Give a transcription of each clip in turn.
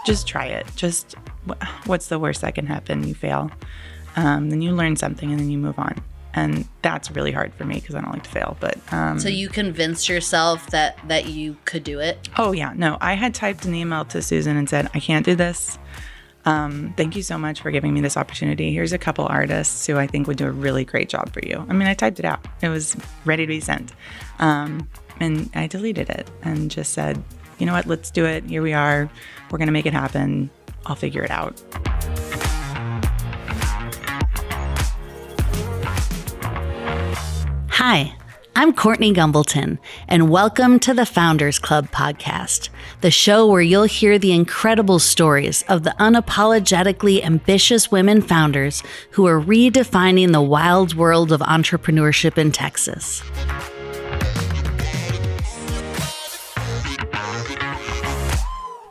just try it. Just what's the worst that can happen? You fail. Then you learn something and then you move on. And that's really hard for me because I don't like to fail. But so you convinced yourself that you could do it? Oh, yeah. No, I had typed an email to Susan and said, I can't do this. Thank you so much for giving me this opportunity. Here's a couple artists who I think would do a really great job for you. I mean, I typed it out. It was ready to be sent. And I deleted it and just said, you know what, let's do it. Here we are. We're going to make it happen. I'll figure it out. Hi, I'm Courtney Gumbleton, and welcome to the Founders Club podcast, the show where you'll hear the incredible stories of the unapologetically ambitious women founders who are redefining the wild world of entrepreneurship in Texas.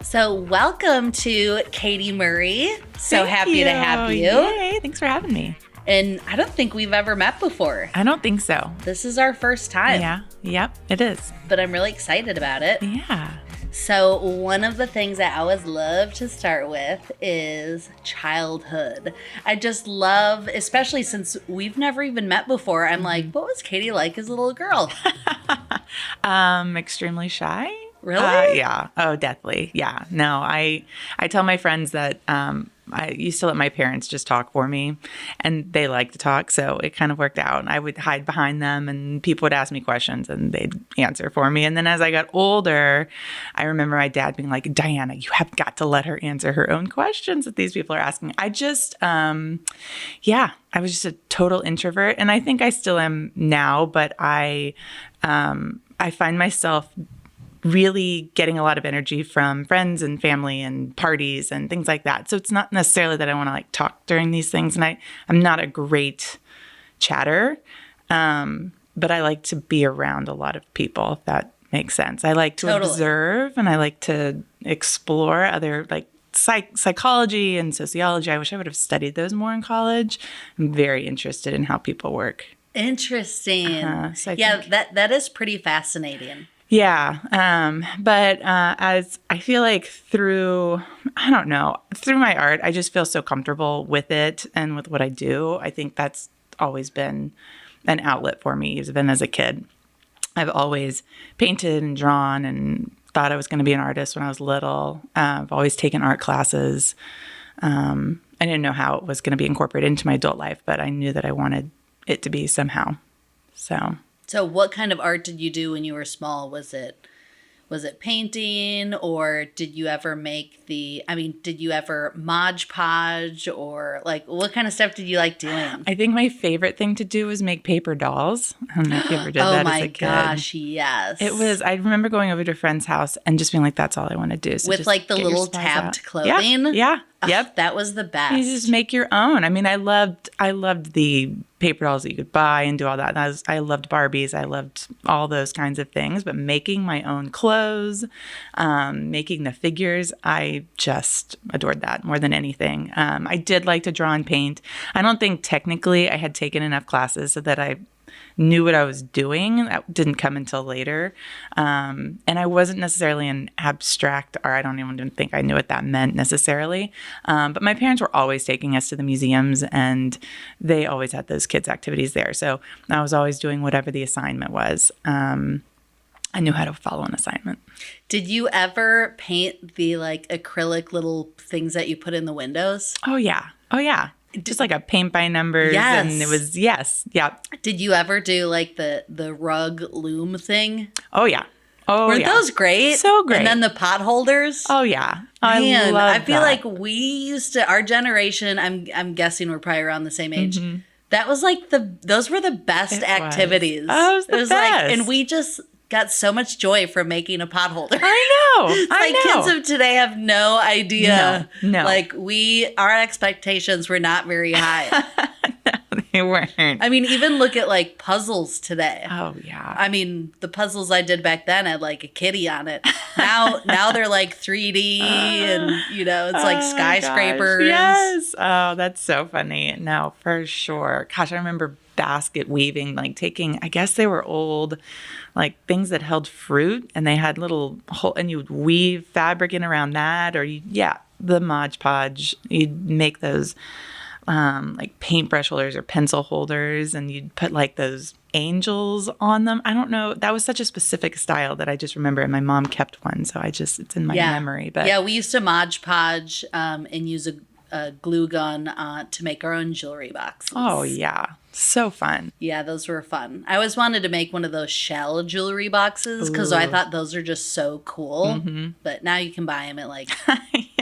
So welcome to Katie Murray. So happy to have you. Yay, thanks for having me. And I don't think we've ever met before. I don't think so. This is our first time. Yeah. Yep, it is. But I'm really excited about it. Yeah. So one of the things I always love to start with is childhood. I just love, especially since we've never even met before, I'm like, what was Katie like as a little girl? Extremely shy. Really? Yeah. Oh, definitely. Yeah. No, I tell my friends that I used to let my parents just talk for me, and they like to talk, so it kind of worked out. I would hide behind them, and people would ask me questions, and they'd answer for me. And then as I got older, I remember my dad being like, Diana, you have got to let her answer her own questions that these people are asking. I just, I was just a total introvert, and I think I still am now, but I find myself really getting a lot of energy from friends and family and parties and things like that. So it's not necessarily that I want to like talk during these things. And I'm not a great chatter, but I like to be around a lot of people, if that makes sense. I like to observe, and I like to explore other like psychology and sociology. I wish I would have studied those more in college. I'm very interested in how people work. Interesting. So that is pretty fascinating. Yeah. But as I feel like through my art, I just feel so comfortable with it and with what I do. I think that's always been an outlet for me, even as a kid. I've always painted and drawn and thought I was going to be an artist when I was little. I've always taken art classes. I didn't know how it was going to be incorporated into my adult life, but I knew that I wanted it to be somehow. So what kind of art did you do when you were small? Was it painting, or did you ever did you ever Mod Podge, or like what kind of stuff did you like doing? I think my favorite thing to do was make paper dolls. I don't know if you ever did that as a kid. Oh my gosh, yes. I remember going over to a friend's house and just being like, that's all I want to do. So with like the little tabbed clothing? Yeah. Yep. That was the best. You just make your own. I mean, I loved the paper dolls that you could buy and do all that. And I loved Barbies. I loved all those kinds of things. But making my own clothes, making the figures, I just adored that more than anything. I did like to draw and paint. I don't think technically I had taken enough classes so that I knew what I was doing. That didn't come until later. And I wasn't necessarily an abstract art. I don't even think I knew what that meant necessarily. But my parents were always taking us to the museums, and they always had those kids' activities there. So I was always doing whatever the assignment was. I knew how to follow an assignment. Did you ever paint the like acrylic little things that you put in the windows? Oh, yeah. Just like a paint by numbers. Yes. And it was, yes. Yeah. Did you ever do like the rug loom thing? Oh, yeah. Oh, Were those great? So great. And then the pot holders? Oh, yeah. Man, I feel that. like we used to, our generation, I'm guessing we're probably around the same age. Mm-hmm. That was like those were the best activities. Oh, it was the best. And we just got so much joy from making a pot holder. I know. Kids of today have no idea. No. Like our expectations were not very high. No, They weren't. I mean, even look at like puzzles today. Oh, yeah. I mean, the puzzles I did back then had like a kitty on it. Now they're like 3D and, it's like skyscrapers. Yes. Oh, that's so funny. No, for sure. Gosh, I remember basket weaving, like taking, I guess they were old, like things that held fruit and they had little hole and you would weave fabric in around that the Mod Podge. You'd make those like paintbrush holders or pencil holders and you'd put like those angels on them. I don't know. That was such a specific style that I just remember, and my mom kept one. So it's in my memory. But yeah, we used to Mod Podge and use a glue gun to make our own jewelry boxes. Oh, yeah. So fun. Yeah, those were fun. I always wanted to make one of those shell jewelry boxes because I thought those are just so cool. Mm-hmm. But now you can buy them at like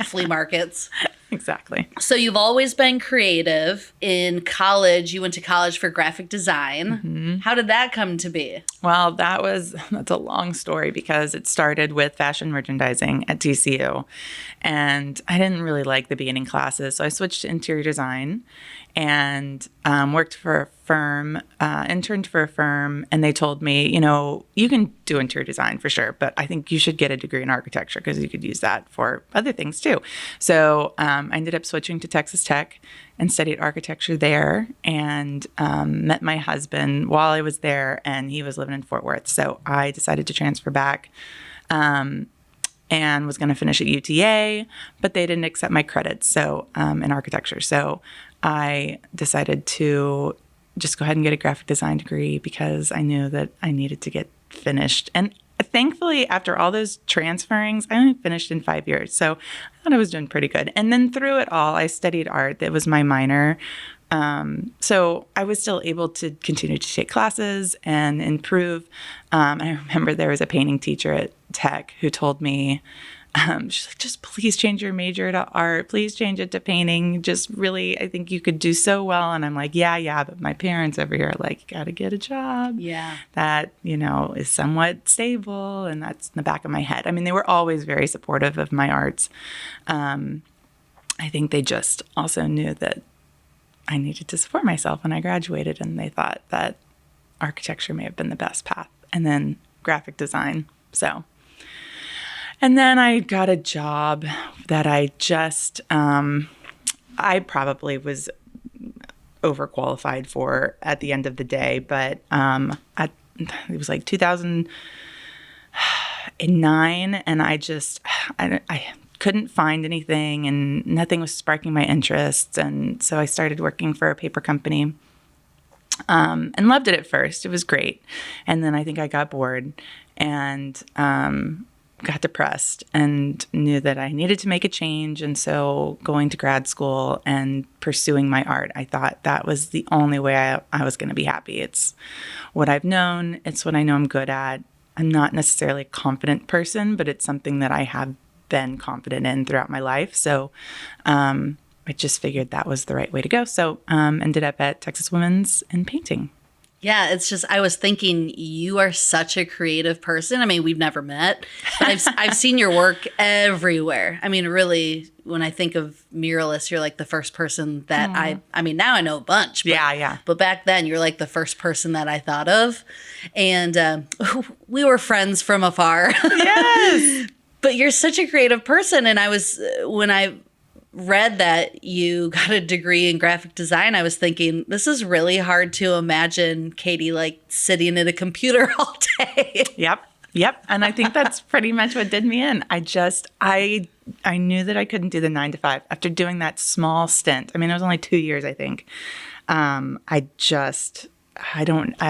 flea markets. Exactly. So you've always been creative. In college, you went to college for graphic design. Mm-hmm. How did that come to be? Well, that's a long story because it started with fashion merchandising at TCU. And I didn't really like the beginning classes. So I switched to interior design and worked for a firm, interned for a firm. And they told me, you can do interior design for sure, but I think you should get a degree in architecture because you could use that for other things too. So I ended up switching to Texas Tech and studied architecture there and met my husband while I was there, and he was living in Fort Worth. So I decided to transfer back and was going to finish at UTA, but they didn't accept my credits in architecture. So I decided to just go ahead and get a graphic design degree because I knew that I needed to get finished. And thankfully, after all those transferings, I only finished in 5 years. So I thought I was doing pretty good. And then through it all, I studied art. That was my minor. So I was still able to continue to take classes and improve. I remember there was a painting teacher at Tech who told me, she's like, just please change your major to art. Please change it to painting. Just really, I think you could do so well. And I'm like, yeah. But my parents over here are like, you got to get a job. Yeah. That, is somewhat stable. And that's in the back of my head. I mean, they were always very supportive of my arts. I think they just also knew that I needed to support myself when I graduated. And they thought that architecture may have been the best path. And then graphic design. And then I got a job that I just, I probably was overqualified for at the end of the day, but it was like 2009, and I couldn't find anything, and nothing was sparking my interests, and so I started working for a paper company, and loved it at first. It was great, and then I think I got bored, and got depressed and knew that I needed to make a change. And so going to grad school and pursuing my art, I thought that was the only way I was going to be happy. It's what I've known. It's what I know I'm good at. I'm not necessarily a confident person, but it's something that I have been confident in throughout my life. So I just figured that was the right way to go. So ended up at Texas Women's in painting. Yeah, it's just, I was thinking you are such a creative person. I mean, we've never met, but I've seen your work everywhere. I mean, really, when I think of Muralist, you're like the first person that I mean, now I know a bunch. But, yeah. But back then, you're like the first person that I thought of. And we were friends from afar. Yes. But you're such a creative person. And when I read that you got a degree in graphic design, I was thinking, this is really hard to imagine Katie like sitting at a computer all day. Yep. And I think that's pretty much what did me in. I knew that I couldn't do the 9 to 5 after doing that small stint. I mean, it was only 2 years, I think. It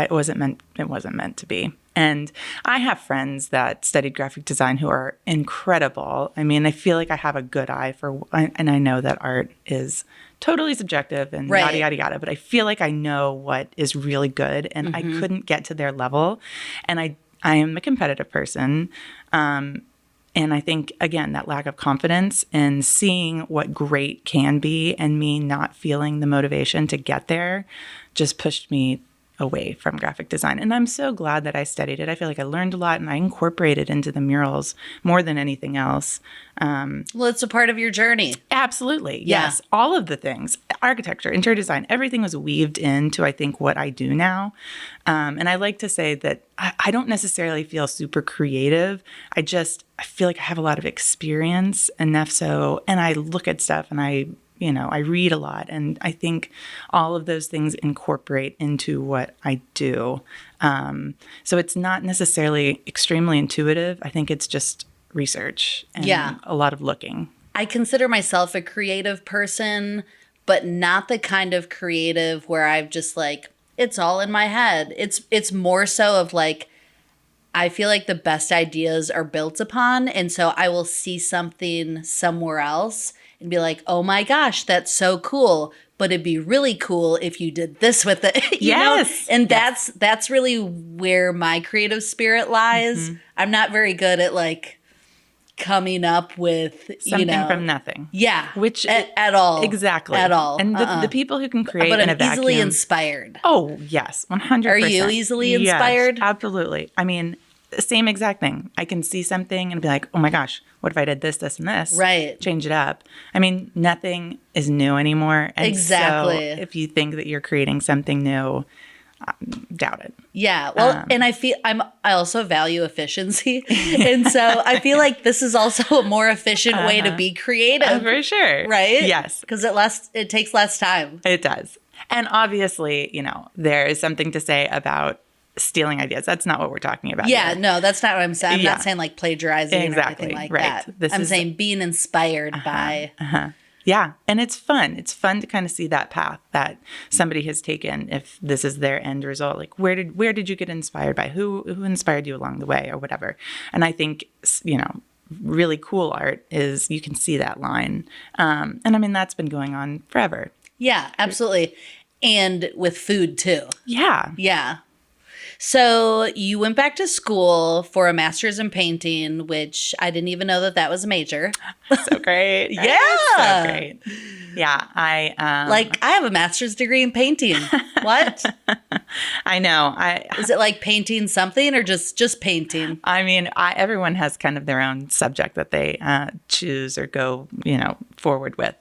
wasn't meant to be. And I have friends that studied graphic design who are incredible. I mean, I feel like I have a good eye and I know that art is totally subjective and yada, yada, yada, but I feel like I know what is really good, and I couldn't get to their level. And I am a competitive person. And I think, again, that lack of confidence in seeing what great can be and me not feeling the motivation to get there just pushed me away from graphic design. And I'm so glad that I studied it. I feel like I learned a lot, and I incorporated into the murals more than anything else. Well, it's a part of your journey. Absolutely. Yeah. Yes. All of the things. architecture, interior design, everything was weaved into, I think, what I do now. And I like to say that I don't necessarily feel super creative. I feel like I have a lot of experience enough so, and I look at stuff and I read a lot. And I think all of those things incorporate into what I do. So it's not necessarily extremely intuitive. I think it's just research and a lot of looking. I consider myself a creative person, but not the kind of creative where I've just like, it's all in my head. It's more so of like, I feel like the best ideas are built upon. And so I will see something somewhere else and be like, oh my gosh, that's so cool. But it'd be really cool if you did this with it. you know? And that's really where my creative spirit lies. I'm not very good at like coming up with something from nothing. Yeah. Which at all. Exactly. At all. And the people who can create but in a I'm vacuum. easily inspired. Oh, yes. 100%. Are you easily inspired? Yes, absolutely. I mean, same exact thing. I can see something and be like, oh my gosh, what if I did this, this, and this? Right. Change it up. I mean, nothing is new anymore. And exactly. So if you think that you're creating something new, doubt it. Yeah. Well, and I also value efficiency. And so I feel like this is also a more efficient way to be creative. For sure. Right? Yes. Because it takes less time. It does. And obviously, there is something to say about stealing ideas. That's not what we're talking about. Yeah, here. no, that's not what I'm saying. I'm not saying like plagiarizing or anything like that. I'm saying being inspired by. Yeah, and it's fun. It's fun to kind of see that path that somebody has taken. If this is their end result, like where did you get inspired by? Who inspired you along the way, or whatever. And I think really cool art is you can see that line. And I mean that's been going on forever. Yeah, absolutely, and with food too. Yeah. Yeah. So you went back to school for a master's in painting, which I didn't even know that was a major. So great. Yeah. So great. Yeah. I have a master's degree in painting. What? I know. Is it like painting something or just painting? I mean, everyone has kind of their own subject that they choose or go, forward with.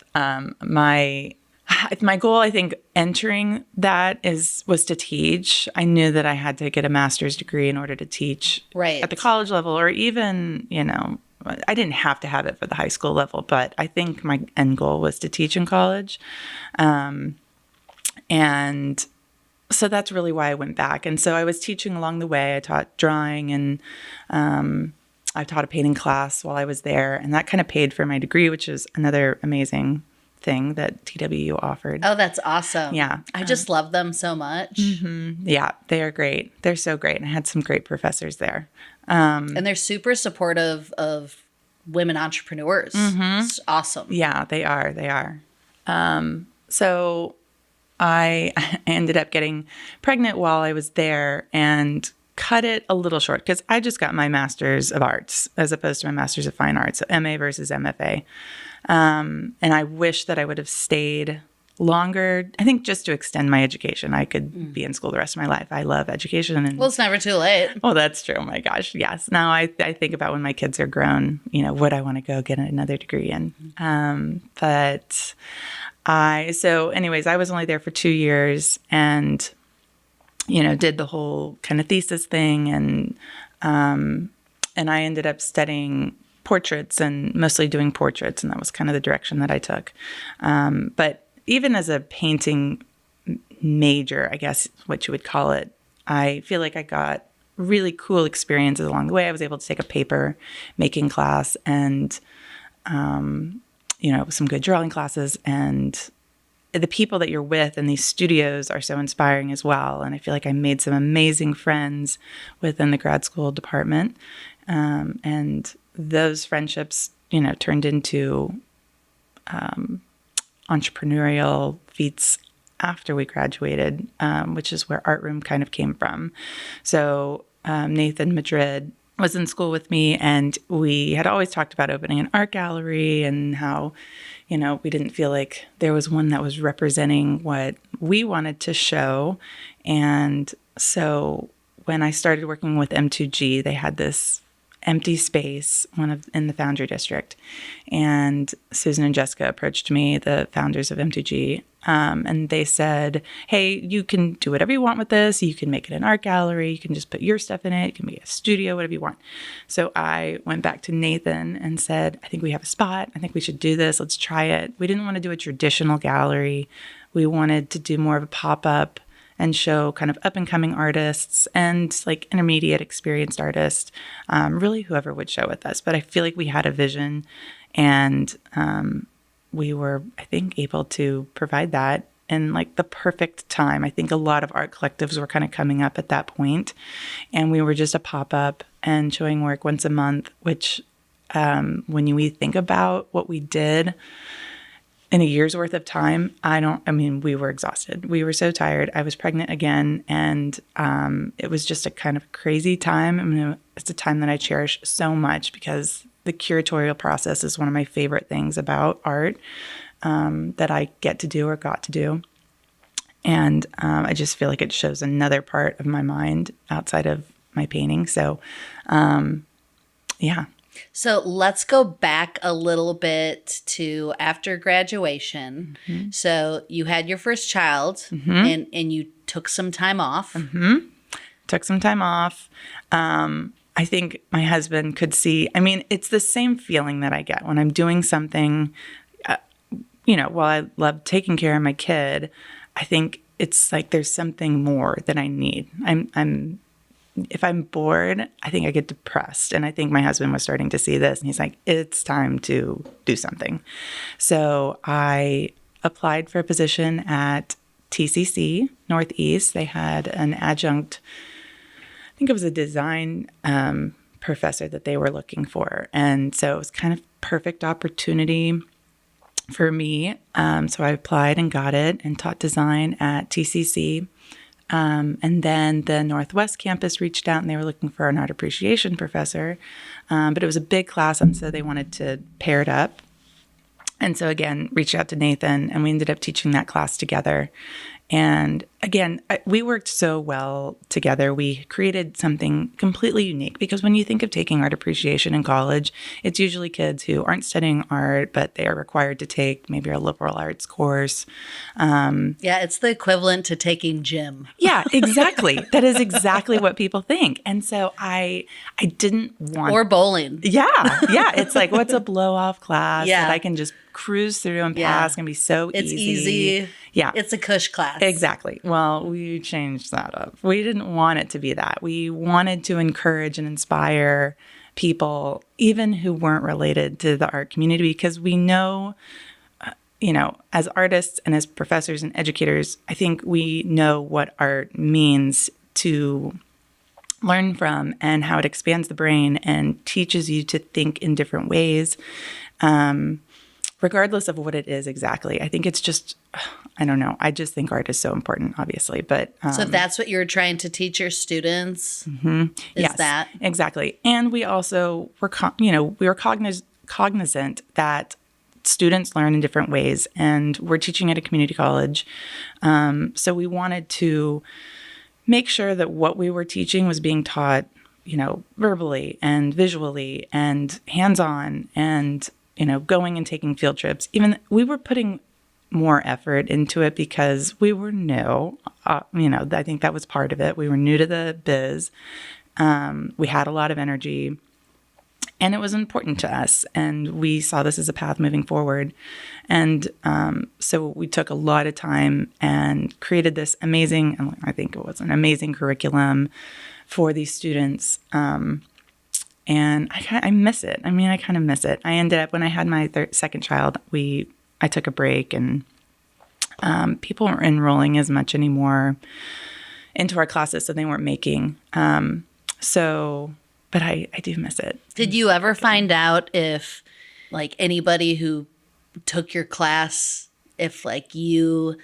My goal, I think, entering that was to teach. I knew that I had to get a master's degree in order to teach at the college level, or even, I didn't have to have it for the high school level, but I think my end goal was to teach in college. And so that's really why I went back. And so I was teaching along the way. I taught drawing and I taught a painting class while I was there. And that kind of paid for my degree, which is another amazing thing that TWU offered. Oh, that's awesome. Yeah. I just love them so much. Mm-hmm. Yeah, they are great. They're so great. And I had some great professors there. And they're super supportive of women entrepreneurs. It's awesome. Yeah, they are. They are. So I ended up getting pregnant while I was there and cut it a little short because I just got my master's of arts as opposed to my master's of fine arts, so MA versus MFA. And I wish that I would have stayed longer, I think just to extend my education. I could be in school the rest of my life. I love education. And, well, it's never too late. Oh, that's true. Oh my gosh. Yes. Now I think about when my kids are grown, would I want to go get another degree in? So anyways, I was only there for 2 years and, did the whole kind of thesis thing. And I ended up studying portraits and mostly doing portraits. And that was kind of the direction that I took. But even as a painting major, I guess what you would call it, I feel like I got really cool experiences along the way. I was able to take a paper making class and, some good drawing classes. And the people that you're with in these studios are so inspiring as well. And I feel like I made some amazing friends within the grad school department. And those friendships, turned into entrepreneurial feats after we graduated, which is where Art Room kind of came from. So Nathan Madrid was in school with me, and we had always talked about opening an art gallery and how, we didn't feel like there was one that was representing what we wanted to show. And so when I started working with M2G, they had this empty space, in the Foundry District. And Susan and Jessica approached me, the founders of M2G, and they said, hey, you can do whatever you want with this. You can make it an art gallery. You can just put your stuff in it. You can make a studio, whatever you want. So I went back to Nathan and said, I think we have a spot. I think we should do this. Let's try it. We didn't want to do a traditional gallery. We wanted to do more of a pop-up and show kind of up-and-coming artists and like intermediate experienced artists, really whoever would show with us. But I feel like we had a vision, and we were, I think, able to provide that in like the perfect time. I think a lot of art collectives were kind of coming up at that point, and we were just a pop-up and showing work once a month, which when we think about what we did in a year's worth of time, we were exhausted. We were so tired. I was pregnant again, and it was just a kind of crazy time. It's a time that I cherish so much because the curatorial process is one of my favorite things about art that I get to do or got to do. And I just feel like it shows another part of my mind outside of my painting. So, yeah. So let's go back a little bit to after graduation. Mm-hmm. So you had your first child, and you took some time off. Mm-hmm. Took some time off. I think my husband could see. I mean, it's the same feeling that I get when I'm doing something. While I love taking care of my kid, I think it's like there's something more that I need. If I'm bored, I think I get depressed. And I think my husband was starting to see this, and he's like, it's time to do something. So I applied for a position at TCC Northeast. They had an adjunct, I think it was a design professor that they were looking for. And so it was kind of perfect opportunity for me. So I applied and got it and taught design at TCC. And then the Northwest campus reached out, and they were looking for an art appreciation professor. But it was a big class, and so they wanted to pair it up. And so again, reached out to Nathan, and we ended up teaching that class together. And again, we worked so well together. We created something completely unique, because when you think of taking art appreciation in college, it's usually kids who aren't studying art, but they are required to take maybe a liberal arts course. Yeah, it's the equivalent to taking gym. Yeah, exactly. That is exactly what people think. And so I didn't want... Or bowling. Yeah. It's like, what's a blow-off class that I can just cruise through and pass and be so easy. It's easy. Yeah. It's a cush class. Exactly. Well, we changed that up. We didn't want it to be that. We wanted to encourage and inspire people, even who weren't related to the art community, because we know, as artists and as professors and educators, I think we know what art means to learn from and how it expands the brain and teaches you to think in different ways. Regardless of what it is exactly. I think it's just, I don't know. I just think art is so important, obviously. But so if that's what you're trying to teach your students, is that? Exactly. And we also were, cognizant that students learn in different ways, and we're teaching at a community college. So we wanted to make sure that what we were teaching was being taught, verbally and visually and hands-on, and going and taking field trips. Even we were putting more effort into it because we were new. I think that was part of it. We were new to the biz. We had a lot of energy, and it was important to us. And we saw this as a path moving forward. And so we took a lot of time and created this amazing, I think it was an amazing curriculum for these students. And I miss it. I mean, I kind of miss it. I ended up, when I had my second child, I took a break, and people weren't enrolling as much anymore into our classes, so they weren't making. But I do miss it. Did you ever find out if, like, anybody who took your class, if, like, you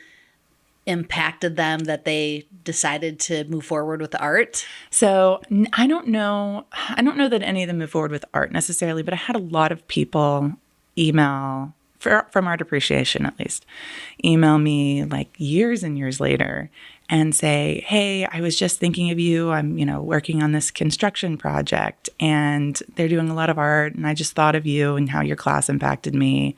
impacted them, that they decided to move forward with art? So I don't know that any of them move forward with art necessarily, but I had a lot of people email, from art appreciation at least, email me like years and years later and say, hey, I was just thinking of you. I'm, working on this construction project and they're doing a lot of art. And I just thought of you and how your class impacted me.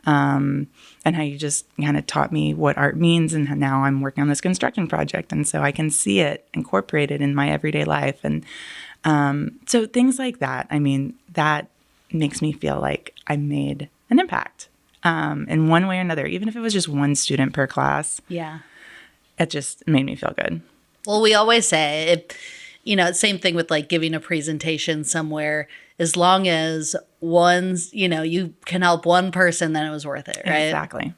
And how you just kind of taught me what art means. And now I'm working on this construction project. And so I can see it incorporated in my everyday life. And so things like that, that makes me feel like I made an impact in one way or another, even if it was just one student per class. Yeah. It just made me feel good. Well, we always say same thing with like giving a presentation somewhere. As long as you can help one person, then it was worth it, right? Exactly.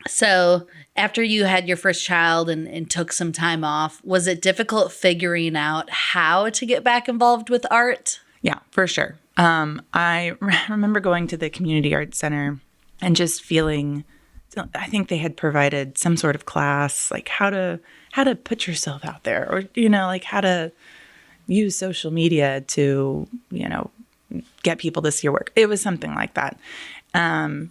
So after you had your first child and took some time off, was it difficult figuring out how to get back involved with art? Yeah, for sure. I remember going to the community art center and just feeling, I think they had provided some sort of class, like how to put yourself out there, or, like how to use social media to, get people to see your work. It was something like that. And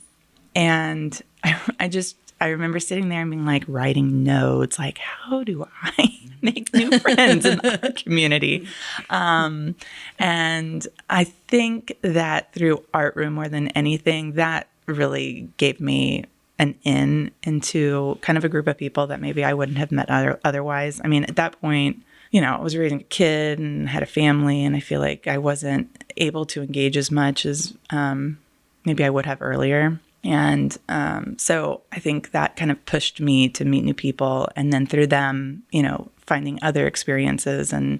I remember sitting there and being like writing notes, like, how do I make new friends in the art community? And I think that through Art Room more than anything, that really gave me an in into kind of a group of people that maybe I wouldn't have met otherwise. At that point, I was raising a kid and had a family, and I feel like I wasn't able to engage as much as maybe I would have earlier. And so I think that kind of pushed me to meet new people, and then through them, finding other experiences and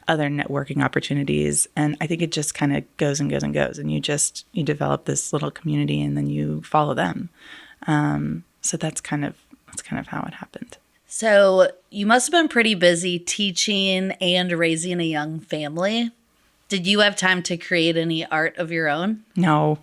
other networking opportunities. And I think it just kind of goes and goes and goes, and you develop this little community, and then you follow them. So that's kind of how it happened. So you must have been pretty busy teaching and raising a young family. Did you have time to create any art of your own? No.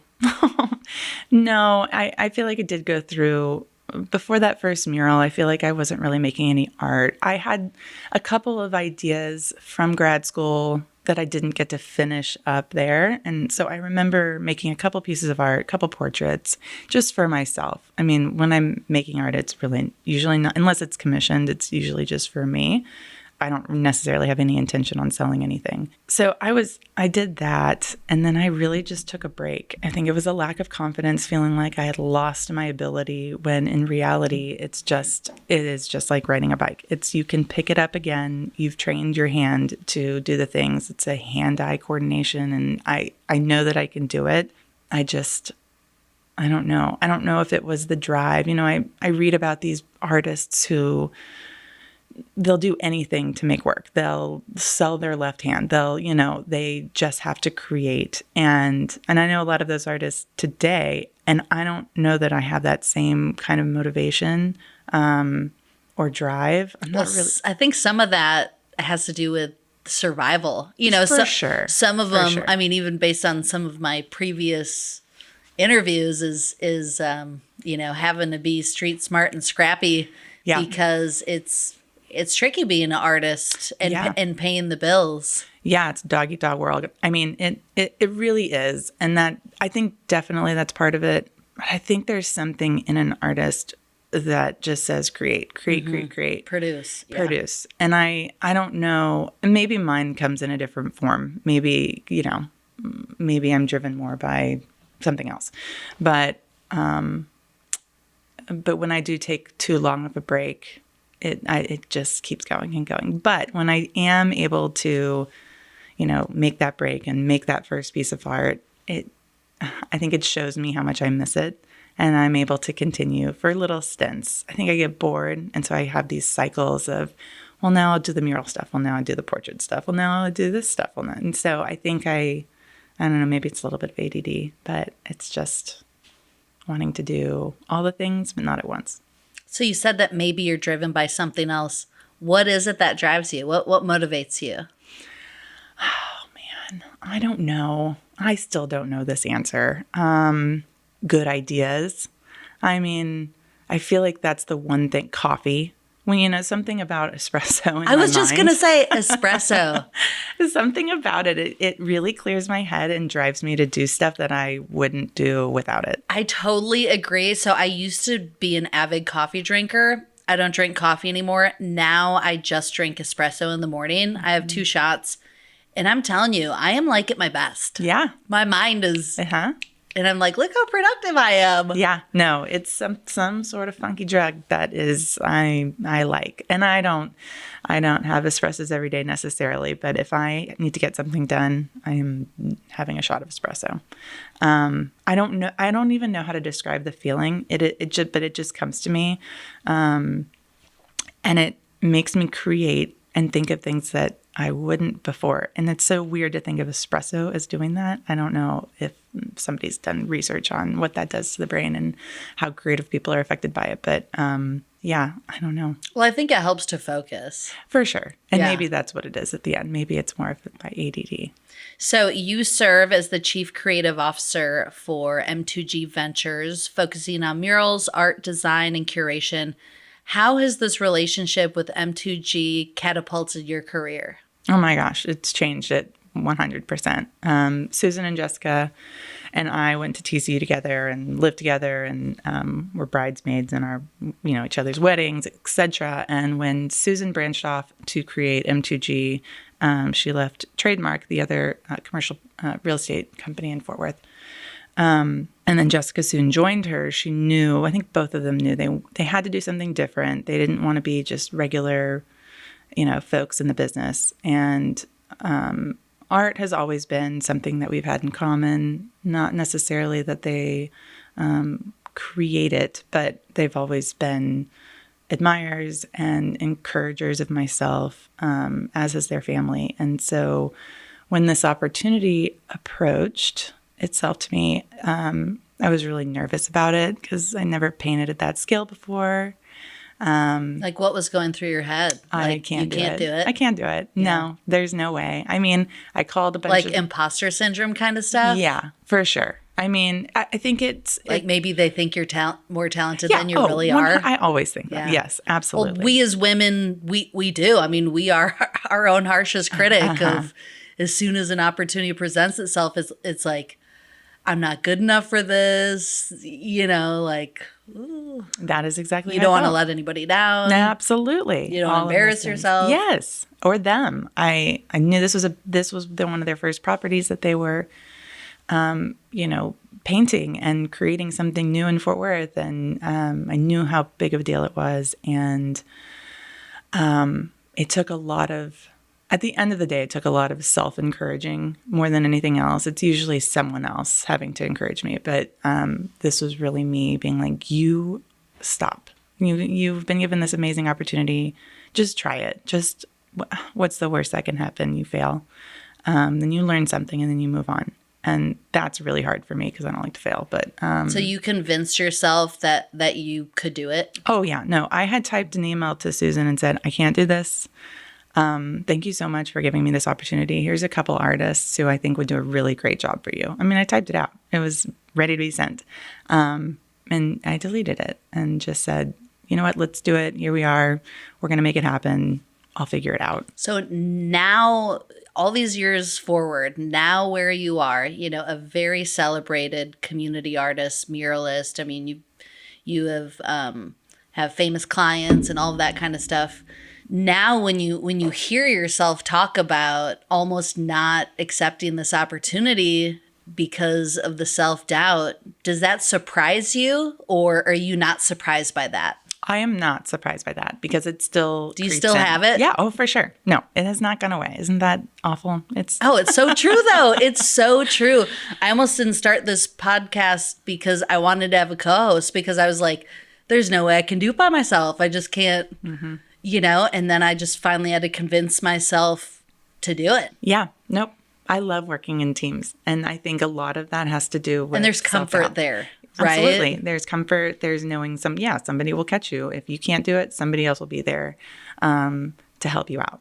No, I feel like it did go through, before that first mural, I feel like I wasn't really making any art. I had a couple of ideas from grad school that I didn't get to finish up there. And so I remember making a couple pieces of art, a couple portraits, just for myself. When I'm making art, it's really usually not, unless it's commissioned, it's usually just for me. I don't necessarily have any intention on selling anything. So I did that, and then I really just took a break. I think it was a lack of confidence, feeling like I had lost my ability, when in reality, it is just like riding a bike. You can pick it up again. You've trained your hand to do the things. It's a hand-eye coordination, and I know that I can do it. I don't know. I don't know if it was the drive. I read about these artists who they'll do anything to make work. They'll sell their left hand. They just have to create. And I know a lot of those artists today, and I don't know that I have that same kind of motivation or drive. I think some of that has to do with survival. Sure. Some of them, sure. Even based on some of my previous interviews is having to be street smart and scrappy, because it's tricky being an artist and paying the bills. Yeah, it's dog eat dog world. It really is. And that, I think definitely that's part of it. But I think there's something in an artist that just says create, produce. And I don't know, maybe mine comes in a different form. Maybe I'm driven more by something else. But when I do take too long of a break, it just keeps going and going. But when I am able to, make that break and make that first piece of art, I think it shows me how much I miss it. And I'm able to continue for little stints. I think I get bored. And so I have these cycles of, well, now I'll do the mural stuff. Well, now I'll do the portrait stuff. Well, now I'll do this stuff. And so I think I don't know, maybe it's a little bit of ADD, but it's just wanting to do all the things, but not at once. So you said that maybe you're driven by something else. What is it that drives you? What motivates you? Oh, man. I don't know. I still don't know this answer. Good ideas. I feel like that's the one thing. Coffee. When, something about espresso. I was just going to say espresso. Something about it. It really clears my head and drives me to do stuff that I wouldn't do without it. I totally agree. So I used to be an avid coffee drinker. I don't drink coffee anymore. Now I just drink espresso in the morning. I have 2 shots. And I'm telling you, I am like at my best. Yeah. My mind is, and I'm like, look how productive I am. Yeah. No, it's some sort of funky drug that is, I like. And I don't have espressos every day necessarily, but if I need to get something done, I am having a shot of espresso. I don't even know how to describe the feeling. But it just comes to me. And it makes me create and think of things that I wouldn't before. And it's so weird to think of espresso as doing that. I don't know if somebody's done research on what that does to the brain and how creative people are affected by it. But yeah, I don't know. Well, I think it helps to focus. For sure. And maybe that's what it is at the end. Maybe it's more of my ADD. So you serve as the Chief Creative Officer for M2G Ventures, focusing on murals, art, design, and curation. How has this relationship with M2G catapulted your career? Oh my gosh, it's changed it 100%. Susan and Jessica and I went to TCU together and lived together and were bridesmaids in our, each other's weddings, etc. And when Susan branched off to create M2G, she left Trademark, the other commercial real estate company in Fort Worth. And then Jessica soon joined her. She knew, I think both of them knew they had to do something different. They didn't want to be just regular, folks in the business. And art has always been something that we've had in common, not necessarily that they create it, but they've always been admirers and encouragers of myself, as is their family. And so when this opportunity approached itself to me, I was really nervous about it because I never painted at that scale before. Like what was going through your head? I can't do it. I can't do it. Yeah. No, there's no way. I mean, I called a bunch of... Like imposter syndrome kind of stuff? Yeah, for sure. I mean, I think it's... Like maybe they think you're more talented than you really are? I always think that. Yes, absolutely. Well, we as women, we do. I mean, we are our own harshest critic of as soon as an opportunity presents itself, it's like, I'm not good enough for this, ooh. That is exactly You don't want to let anybody down. Absolutely. You don't want to embarrass yourself. Yes. Or them. I knew this was one of their first properties that they were, painting and creating something new in Fort Worth. And I knew how big of a deal it was. And it took a lot of... At the end of the day, it took a lot of self-encouraging more than anything else. It's usually someone else having to encourage me. But this was really me being like, you stop. You've been given this amazing opportunity. Just try it. Just what's the worst that can happen? You fail. Then you learn something and then you move on. And that's really hard for me because I don't like to fail. But so you convinced yourself that you could do it? Oh, yeah. No, I had typed an email to Susan and said, I can't do this. Thank you so much for giving me this opportunity. Here's a couple artists who I think would do a really great job for you. I mean, I typed it out. It was ready to be sent. And I deleted it and just said, you know what, let's do it. Here we are. We're going to make it happen. I'll figure it out. So now, all these years forward, now where you are, a very celebrated community artist, muralist. I mean, you have famous clients and all of that kind of stuff. Now, when you hear yourself talk about almost not accepting this opportunity because of the self-doubt, does that surprise you, or are you not surprised by that? I am not surprised by that because it's still... Do you still have it? Yeah. Oh, for sure. No, it has not gone away. Isn't that awful? It's so true, though. It's so true. I almost didn't start this podcast because I wanted to have a co-host because I was like, there's no way I can do it by myself. I just can't... Mm-hmm. And then I just finally had to convince myself to do it. Yeah. Nope. I love working in teams. And I think a lot of that has to do with... And there's comfort there, right? Absolutely. There's comfort. There's knowing somebody will catch you. If you can't do it, somebody else will be there to help you out.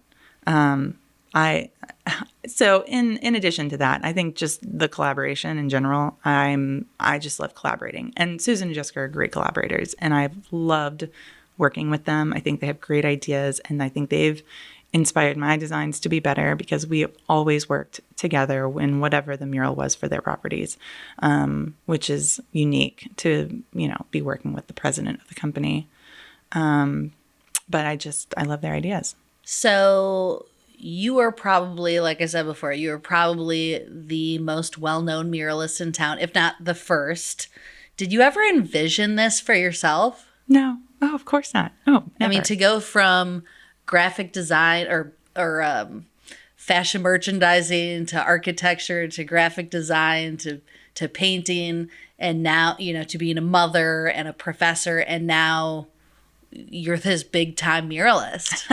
So in addition to that, I think just the collaboration in general, I just love collaborating. And Susan and Jessica are great collaborators. And I've loved working with them. I think they have great ideas, and I think they've inspired my designs to be better because we always worked together in whatever the mural was for their properties, which is unique to, be working with the president of the company. But I love their ideas. So you are probably, like I said before, you are probably the most well-known muralist in town, if not the first. Did you ever envision this for yourself? No. Oh, of course not. Oh, never. I mean, to go from graphic design or fashion merchandising to architecture to graphic design to painting, and now, to being a mother and a professor, and now you're this big time muralist.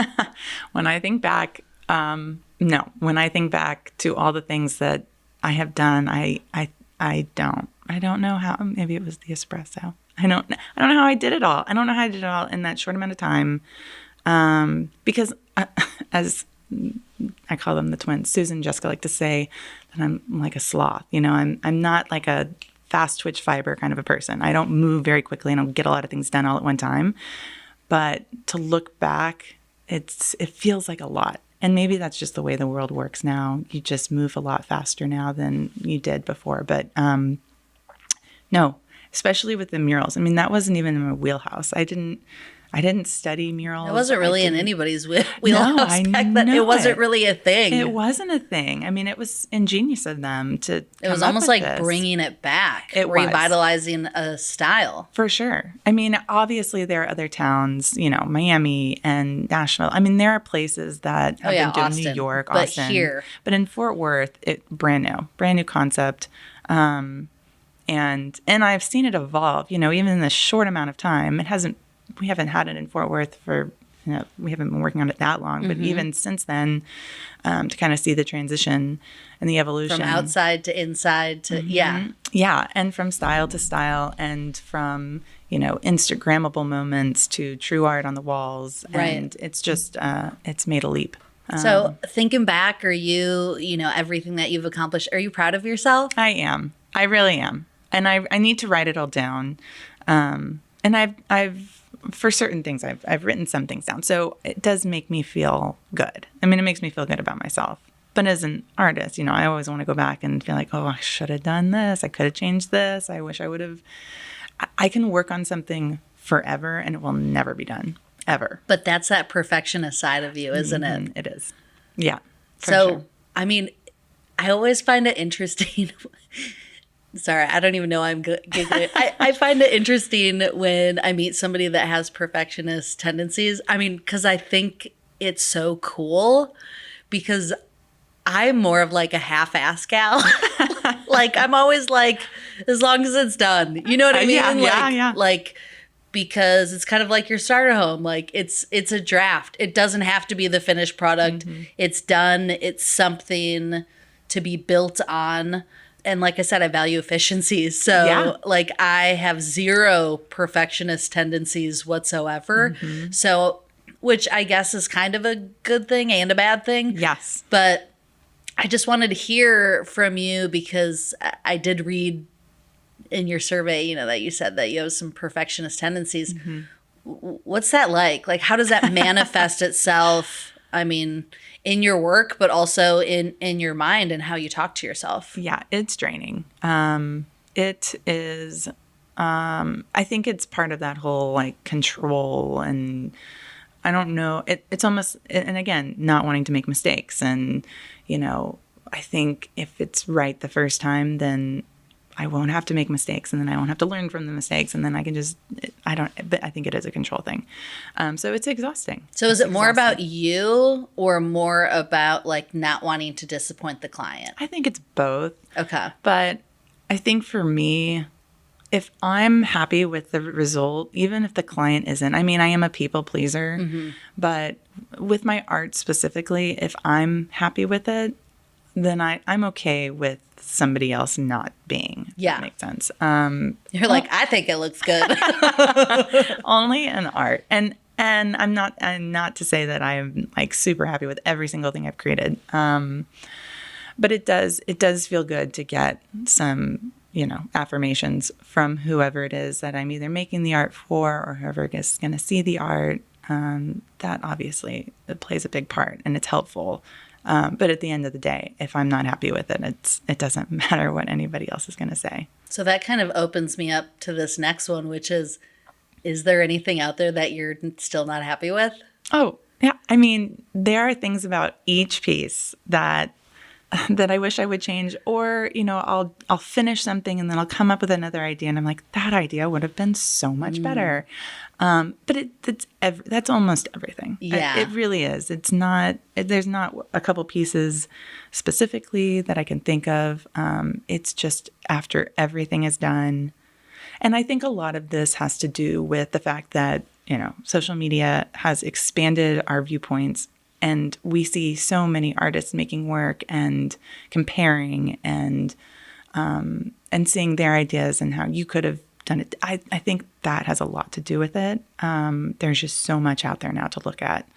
When I think back, no. When I think back to all the things that I have done, I don't know how. Maybe it was the espresso. I don't know how I did it all. I don't know how I did it all in that short amount of time. Because as I call them the twins, Susan and Jessica like to say that I'm like a sloth. I'm not like a fast twitch fiber kind of a person. I don't move very quickly and I don't get a lot of things done all at one time. But to look back, it feels like a lot. And maybe that's just the way the world works now. You just move a lot faster now than you did before. But no, especially with the murals. I mean, that wasn't even in my wheelhouse. I didn't study murals. It wasn't really in anybody's wheelhouse back then. It wasn't really a thing. It wasn't a thing. I mean, it was ingenious of them to It was almost like bringing it back, revitalizing a style. For sure. I mean, obviously there are other towns, Miami and Nashville. I mean, there are places that have been doing New York, Austin. But in Fort Worth, brand new concept. And I've seen it evolve, even in this short amount of time. We haven't had it in Fort Worth for, we haven't been working on it that long, but even since then, to kind of see the transition and the evolution. From outside to inside to, yeah. Yeah, and from style to style, and from, Instagrammable moments to true art on the walls. Right. And it's just, it's made a leap. So thinking back, are you, everything that you've accomplished, are you proud of yourself? I am. I really am. And I need to write it all down. And I've for certain things, I've written some things down. So it does make me feel good. I mean, it makes me feel good about myself. But as an artist, I always want to go back and feel like, oh, I should have done this. I could have changed this. I wish I would have. I can work on something forever and it will never be done, ever. But that's that perfectionist side of you, isn't it? It is. Yeah. So, sure. I mean, I always find it interesting. Sorry, I don't even know I'm giggling. I find it interesting when I meet somebody that has perfectionist tendencies. I mean, because I think it's so cool, because I'm more of like a half-ass gal. Like, I'm always like, as long as it's done. You know what I mean? Yeah. Like, because it's kind of like your starter home. Like, it's a draft. It doesn't have to be the finished product. Mm-hmm. It's done. It's something to be built on. And like I said, I value efficiency. So like I have zero perfectionist tendencies whatsoever. Mm-hmm. So, which I guess is kind of a good thing and a bad thing. Yes. But I just wanted to hear from you, because I did read in your survey, that you said that you have some perfectionist tendencies. Mm-hmm. What's that like? Like, how does that manifest itself? I mean, in your work, but also in your mind and how you talk to yourself. Yeah, it's draining. It is, I think it's part of that whole like control, and I don't know, it's almost, and again, not wanting to make mistakes. And, I think if it's right the first time, then I won't have to make mistakes, and then I won't have to learn from the mistakes, and then I can just, but I think it is a control thing. So it's exhausting. So is it more about you or more about like not wanting to disappoint the client? I think it's both. Okay. But I think for me, if I'm happy with the result, even if the client isn't, I mean, I am a people pleaser, mm-hmm. but with my art specifically, if I'm happy with it, then I'm okay with somebody else not being. Yeah. That makes sense. You're like, I think it looks good. Only in art. And I'm not to say that I'm like super happy with every single thing I've created. But it does feel good to get some, affirmations from whoever it is that I'm either making the art for, or whoever is going to see the art. That obviously it plays a big part, and it's helpful. But at the end of the day, if I'm not happy with it, it doesn't matter what anybody else is going to say. So that kind of opens me up to this next one, which is, Is there anything out there that you're still not happy with? Oh, yeah. I mean, there are things about each piece that I wish I would change, or, I'll finish something and then I'll come up with another idea and I'm like, that idea would have been so much better. But that's almost everything. Yeah. It really is. There's not a couple pieces specifically that I can think of. It's just after everything is done. And I think a lot of this has to do with the fact that, social media has expanded our viewpoints, and we see so many artists making work and comparing and seeing their ideas and how you could have done it. I think that has a lot to do with it. There's just so much out there now to look at,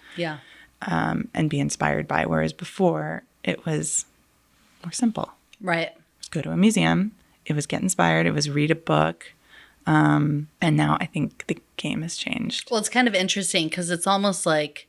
and be inspired by, whereas before it was more simple. Right. Go to a museum. It was get inspired. It was read a book. And now I think the game has changed. Well, it's kind of interesting because it's almost like,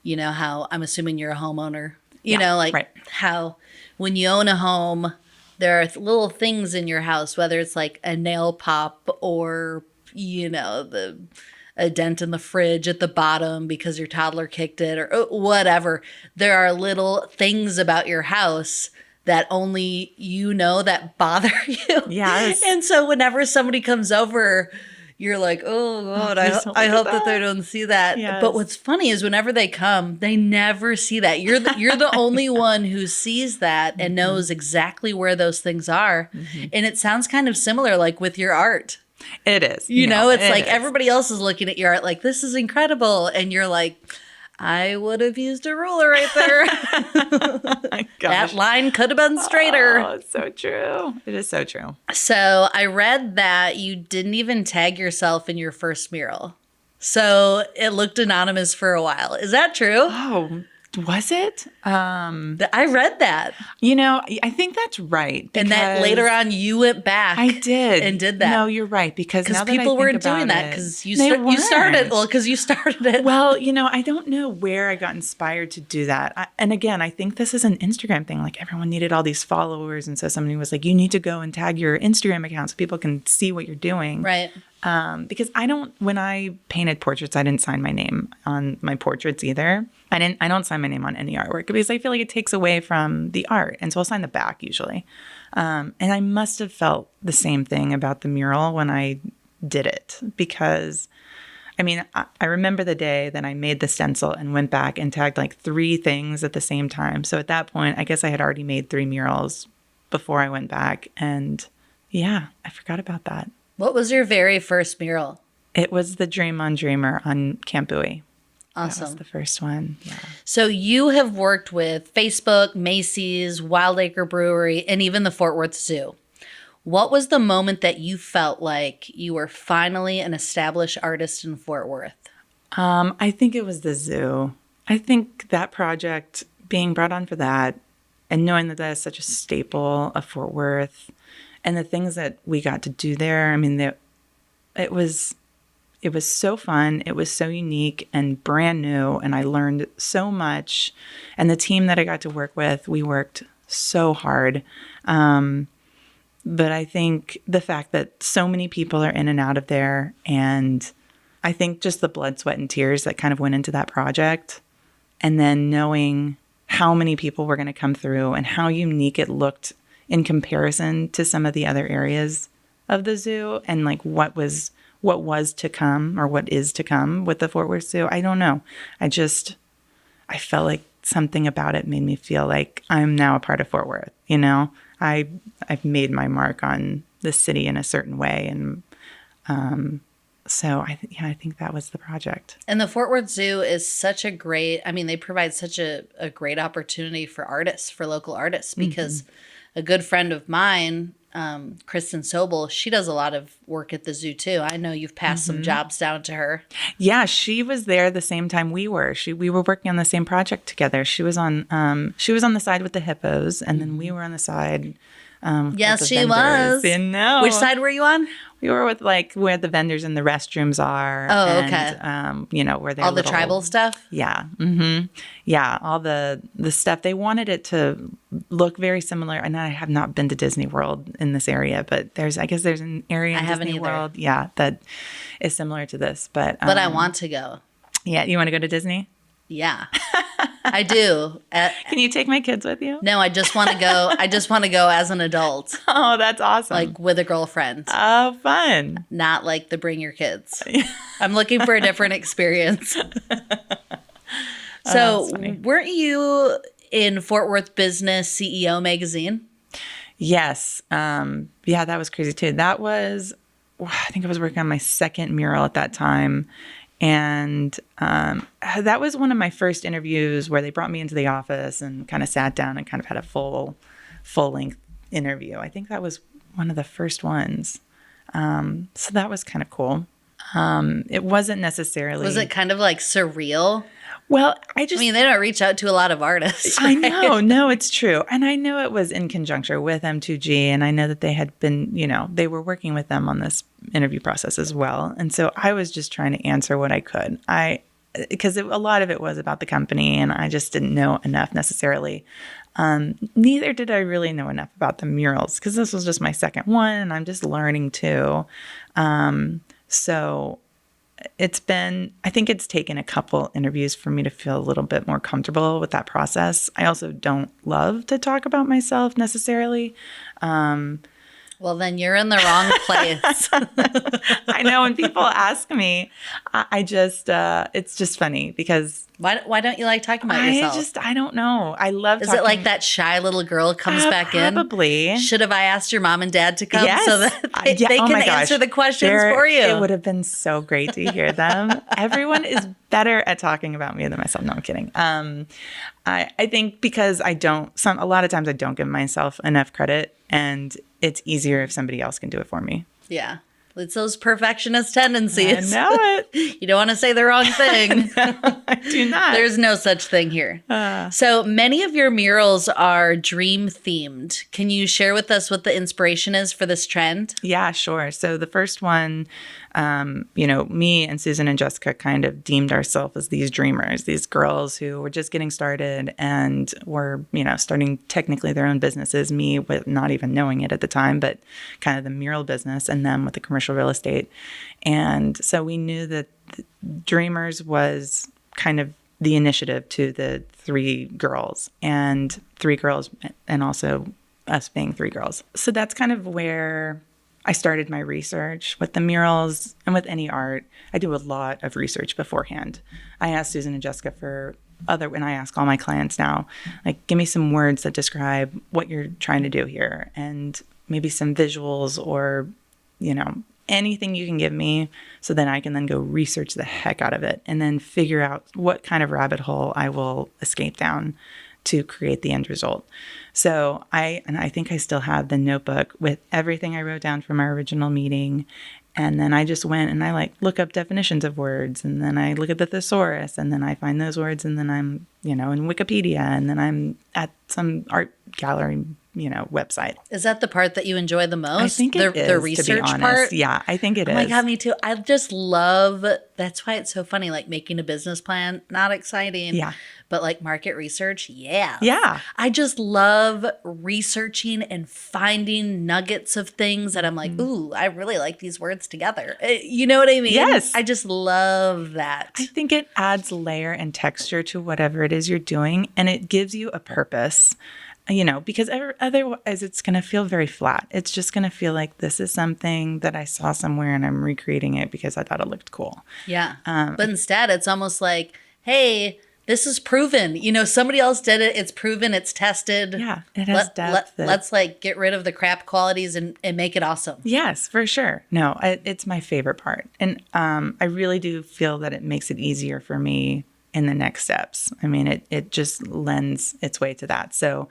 how I'm assuming you're a homeowner, right. How when you own a home, there are little things in your house, whether it's like a nail pop or, a dent in the fridge at the bottom because your toddler kicked it or whatever. There are little things about your house that only that bother you. Yes. And so whenever somebody comes over, you're like, oh, God, I hope that they don't see that. Yes. But what's funny is whenever they come, they never see that. You're the only one who sees that and knows exactly where those things are. Mm-hmm. And it sounds kind of similar like with your art. It is. It's like everybody else is looking at your art like, this is incredible. And you're like, I would have used a ruler right there. That line could have been straighter. Oh, it's so true. It is so true. So I read that you didn't even tag yourself in your first mural. So it looked anonymous for a while. Is that true? Oh, was it? I read that. I think that's right. And that later on you went back. I did. And did that. No, you're right. Because people weren't doing that because you started. Well, because you started it. Well, I don't know where I got inspired to do that. And again, I think this is an Instagram thing. Like everyone needed all these followers. And so somebody was like, you need to go and tag your Instagram account so people can see what you're doing. Right. Because when I painted portraits, I didn't sign my name on my portraits either. I don't sign my name on any artwork because I feel like it takes away from the art. And so I'll sign the back usually. And I must have felt the same thing about the mural when I did it because, I remember the day that I made the stencil and went back and tagged like 3 things at the same time. So at that point, I guess I had already made 3 murals before I went back. And yeah, I forgot about that. What was your very first mural? It was the Dream on Dreamer on Camp Bowie. Awesome. That was the first one. Yeah. So you have worked with Facebook, Macy's, Wild Acre Brewery, and even the Fort Worth Zoo. What was the moment that you felt like you were finally an established artist in Fort Worth? I think it was the zoo. I think that project, being brought on for that, and knowing that that is such a staple of Fort Worth, and the things that we got to do there, it was so fun. It was so unique and brand new, and I learned so much. And the team that I got to work with, we worked so hard. But I think the fact that so many people are in and out of there, and I think just the blood, sweat, and tears that kind of went into that project, and then knowing how many people were going to come through and how unique it looked in comparison to some of the other areas of the zoo, and like what was to come or what is to come with the Fort Worth Zoo. I don't know. I felt like something about it made me feel like I'm now a part of Fort Worth. I've made my mark on the city in a certain way. And so I think that was the project. And the Fort Worth Zoo is such a great, they provide such a great opportunity for artists, for local artists, because a good friend of mine, Kristen Sobel, she does a lot of work at the zoo too. I know you've passed some jobs down to her. Yeah, she was there the same time we were. We were working on the same project together. She was on the side with the hippos, and then we were on the side Yes, with the she vendors. was. You know. Which side were you on? We were with like where the vendors and the restrooms are. Oh, and, okay. Where they're All the tribal stuff? Yeah. Yeah. All the stuff. They wanted it to look very similar. And I have not been to Disney World in this area, but I guess there's an area in Disney World. Yeah. That is similar to this. But I want to go. Yeah. You want to go to Disney? Yeah. I do. Can you take my kids with you? No, I just want to go. I just want to go as an adult. Oh, that's awesome. Like with a girlfriend. Oh, fun. Not like the bring your kids. I'm looking for a different experience. So, weren't you in Fort Worth Business CEO magazine? Yes. Yeah, that was crazy too. That was, I think I was working on my second mural at that time. And that was one of my first interviews where they brought me into the office and kind of sat down and kind of had a full length interview. I think that was one of the first ones. So that was kind of cool. It wasn't necessarily. Was it kind of like surreal? Well, I mean, they don't reach out to a lot of artists. Right? I know. No, it's true. And I know it was in conjunction with M2G. And I know that they had been, they were working with them on this interview process as well. And so I was just trying to answer what I could. Because a lot of it was about the company and I just didn't know enough necessarily. Neither did I really know enough about the murals because this was just my second one and I'm just learning too. So I think it's taken a couple interviews for me to feel a little bit more comfortable with that process. I also don't love to talk about myself necessarily. Well, then you're in the wrong place. I know when people ask me, I just, it's just funny because. Why don't you like talking about yourself? I don't know. I love talking. Is it like that shy little girl comes back in? Probably. Should have I asked your mom and dad to come so that they oh can answer the questions for you? It would have been so great to hear them. Everyone is better at talking about me than myself. No, I'm kidding. I think because a lot of times I don't give myself enough credit and it's easier if somebody else can do it for me. Yeah. It's those perfectionist tendencies. I know it. You don't want to say the wrong thing. I do not. There's no such thing here. So many of your murals are dream themed. Can you share with us what the inspiration is for this trend? Yeah, sure. So the first one, me and Susan and Jessica kind of deemed ourselves as these dreamers, these girls who were just getting started and were, starting technically their own businesses, me with not even knowing it at the time, but kind of the mural business and them with the commercial real estate. And so we knew that Dreamers was kind of the initiative to the three girls and also us being three girls. So that's kind of where I started my research with the murals and with any art. I do a lot of research beforehand. I asked Susan and Jessica and I ask all my clients now, like, give me some words that describe what you're trying to do here and maybe some visuals or, anything you can give me so then I can then go research the heck out of it and then figure out what kind of rabbit hole I will escape down to create the end result. So I think I still have the notebook with everything I wrote down from our original meeting. And then I just went and I look up definitions of words and then I look at the thesaurus and then I find those words and then I'm, in Wikipedia and then I'm at some art gallery, website. Is that the part that you enjoy the most? I think it is, the research part? Yeah, I think it is. Oh my God, me too. I just love, that's why it's so funny, making a business plan, not exciting. Yeah. But market research, yeah. Yeah. I just love researching and finding nuggets of things that I'm like, ooh, I really like these words together. You know what I mean? Yes. I just love that. I think it adds layer and texture to whatever it is you're doing, and it gives you a purpose. Because otherwise it's going to feel very flat. It's just going to feel like this is something that I saw somewhere and I'm recreating it because I thought it looked cool. Yeah. But instead it's almost like, hey, this is proven. Somebody else did it. It's proven. It's tested. Yeah. It has depth. Let's get rid of the crap qualities and make it awesome. Yes, for sure. No, it's my favorite part. And I really do feel that it makes it easier for me in the next steps. I mean, it just lends its way to that. So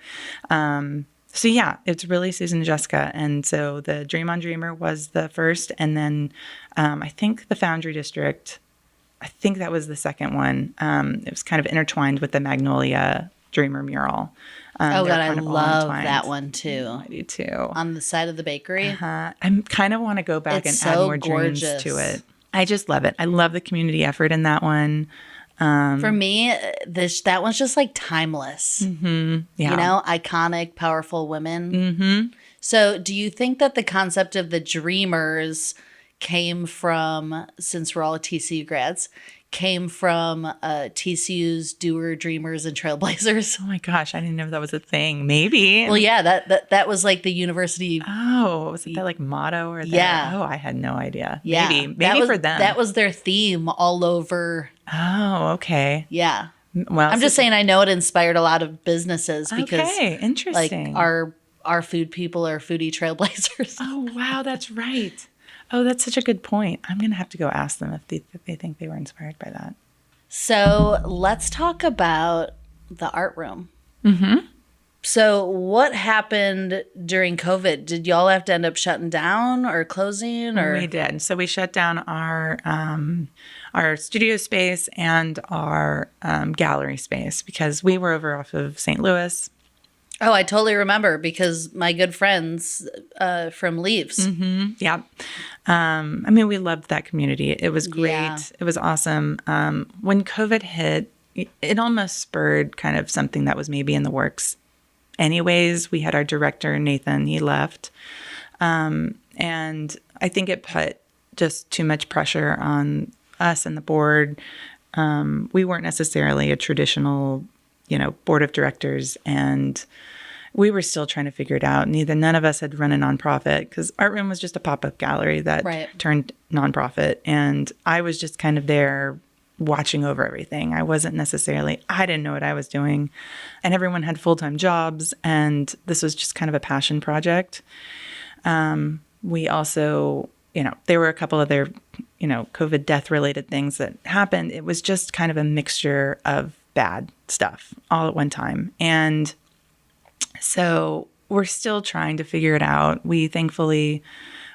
yeah, it's really Susan and Jessica. And so the Dream on Dreamer was the first. And then I think the Foundry District, I think that was the second one. It was kind of intertwined with the Magnolia Dreamer mural. Oh, They're God, I kind of all love entwined. that one too. I do too. On the side of the bakery. I kind of want to go back It's and add so more dreams gorgeous. to it. I just love it. I love the community effort in that one. For me, that one's just like timeless. Yeah. You know, iconic, powerful women. So do you think that the concept of the dreamers came from, since we're all TCU grads, came from TCU's doer, dreamers, and trailblazers? Oh my gosh, I didn't know that was a thing. Maybe. Well, yeah, that was like the university. Oh, was it that like motto or that? Yeah. Oh, I had no idea. Yeah, Maybe for them. That was their theme all over. Oh, okay. Yeah. Well, I'm just saying I know it inspired a lot of businesses because okay, interesting. Like our food people are foodie trailblazers. Oh, wow, that's right. Oh, that's such a good point. I'm going to have to go ask them if they think they were inspired by that. So let's talk about the art room. Mm-hmm. So what happened during COVID? Did y'all have to end up shutting down or closing? Or We did. So we shut down our studio space and our gallery space because we were over off of St. Louis. Oh, I totally remember because my good friends from Leaves. Mm-hmm. Yeah. I mean, we loved that community. It was great. Yeah. It was awesome. When COVID hit, it almost spurred kind of something that was maybe in the works anyways. We had our director, Nathan, he left. And I think it put just too much pressure on us and the board. We weren't necessarily a traditional, board of directors, and we were still trying to figure it out. None of us had run a nonprofit because Art Room was just a pop-up gallery that turned nonprofit. And I was just kind of there watching over everything. I didn't know what I was doing. And everyone had full-time jobs. And this was just kind of a passion project. We also, there were a couple other, COVID death-related things that happened. It was just kind of a mixture of bad stuff all at one time. And so we're still trying to figure it out. We thankfully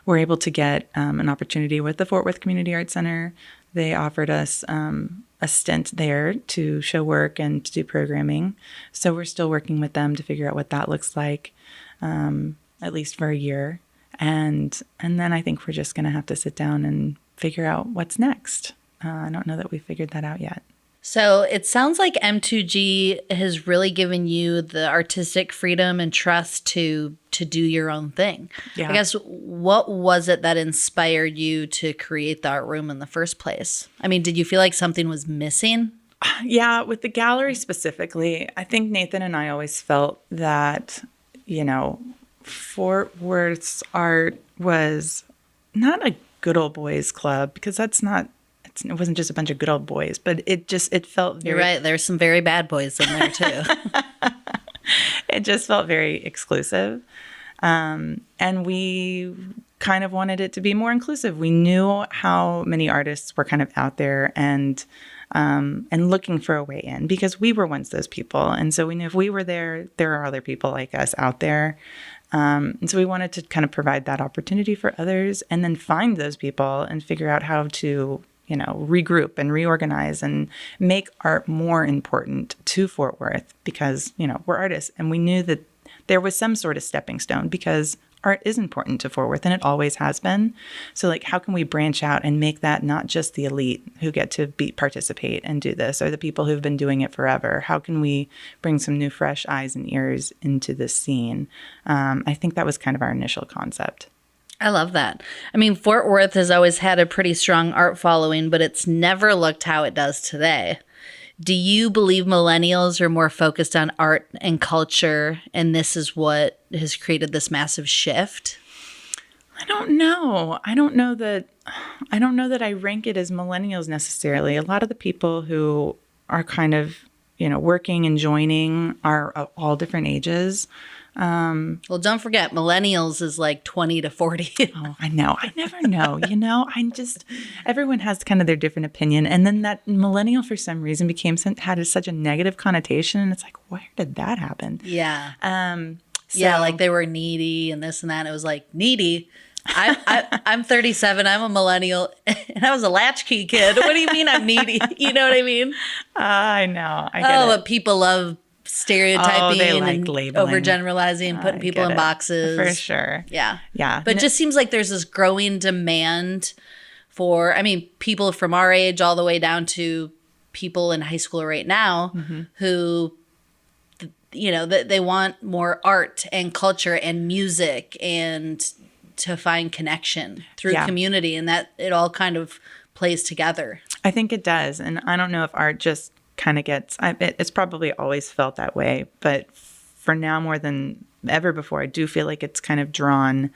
were able to get an opportunity with the Fort Worth Community Arts Center. They offered us a stint there to show work and to do programming. So we're still working with them to figure out what that looks like, at least for a year. And then I think we're just going to have to sit down and figure out what's next. I don't know that we figured that out yet. So it sounds like M2G has really given you the artistic freedom and trust to do your own thing. Yeah. I guess, what was it that inspired you to create the art room in the first place? I mean, did you feel like something was missing? Yeah, with the gallery specifically, I think Nathan and I always felt that, Fort Worth's art was not a good old boys club, because it wasn't just a bunch of good old boys, but it felt very... You're right. There's some very bad boys in there too. It just felt very exclusive. And we kind of wanted it to be more inclusive. We knew how many artists were kind of out there and looking for a way in, because we were once those people. And so we knew if we were there, there are other people like us out there. And so we wanted to kind of provide that opportunity for others, and then find those people and figure out how to regroup and reorganize and make art more important to Fort Worth, because, we're artists, and we knew that there was some sort of stepping stone, because art is important to Fort Worth and it always has been. So how can we branch out and make that not just the elite who get to participate and do this, or the people who've been doing it forever? How can we bring some new fresh eyes and ears into this scene? I think that was kind of our initial concept. I love that. I mean, Fort Worth has always had a pretty strong art following, but it's never looked how it does today. Do you believe millennials are more focused on art and culture, and this is what has created this massive shift? I don't know. I don't know that I rank it as millennials necessarily. A lot of the people who are kind of, working and joining are of all different ages. Well, don't forget, millennials is like 20 to 40. Oh, I know. I never know. Everyone has kind of their different opinion. And then that millennial, for some reason, had such a negative connotation. And it's like, where did that happen? Yeah. Yeah, like they were needy and this and that. It was like, needy? I'm 37. I'm a millennial, and I was a latchkey kid. What do you mean I'm needy? You know what I mean? I know. I get it. But people love stereotyping they like and labeling. overgeneralizing, putting people in boxes. For sure. Yeah. Yeah. But it just seems like there's this growing demand for, people from our age all the way down to people in high school right now who, they want more art and culture and music and to find connection through community, and that it all kind of plays together. I think it does. And I don't know if art just kind of it's probably always felt that way. But for now, more than ever before, I do feel like it's kind of drawn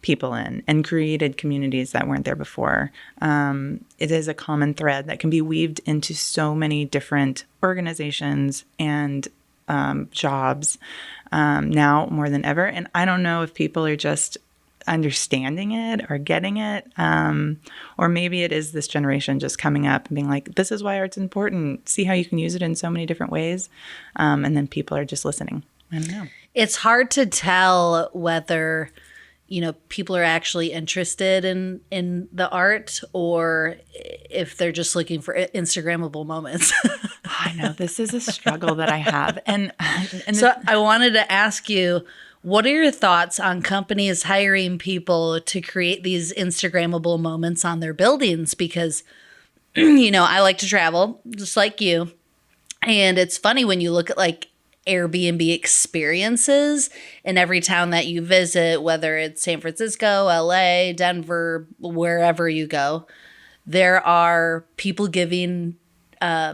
people in and created communities that weren't there before. It is a common thread that can be weaved into so many different organizations and jobs now more than ever. And I don't know if people are just understanding it or getting it, or maybe it is this generation just coming up and being like, this is why art's important. See how you can use it in so many different ways. And then people are just listening. I don't know. It's hard to tell whether, people are actually interested in the art or if they're just looking for Instagrammable moments. I know this is a struggle that I have. And so I wanted to ask you, what are your thoughts on companies hiring people to create these Instagrammable moments on their buildings? Because, I like to travel just like you. And it's funny when you look at like Airbnb experiences in every town that you visit, whether it's San Francisco, LA, Denver, wherever you go, there are people giving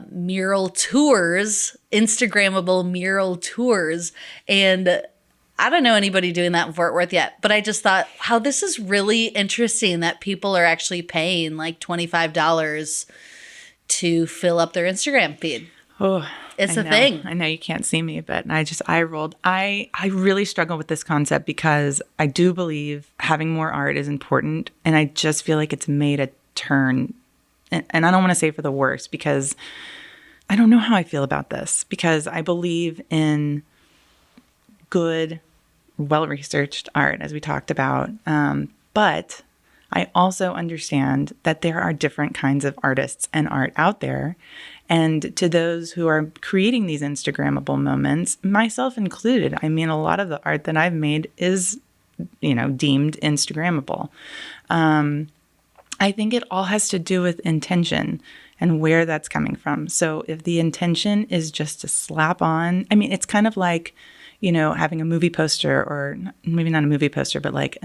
mural tours, Instagrammable mural tours. And I don't know anybody doing that in Fort Worth yet, but I just thought, how this is really interesting that people are actually paying like $25 to fill up their Instagram feed. Oh, it's a thing. I know you can't see me, but I rolled. I really struggle with this concept because I do believe having more art is important. And I just feel like it's made a turn. And I don't want to say for the worse because I don't know how I feel about this, because I believe in good, well-researched art, as we talked about. But I also understand that there are different kinds of artists and art out there. And to those who are creating these Instagrammable moments, myself included, a lot of the art that I've made is, deemed Instagrammable. I think it all has to do with intention and where that's coming from. So if the intention is just to slap on, it's kind of like, having a movie poster, or maybe not a movie poster, but like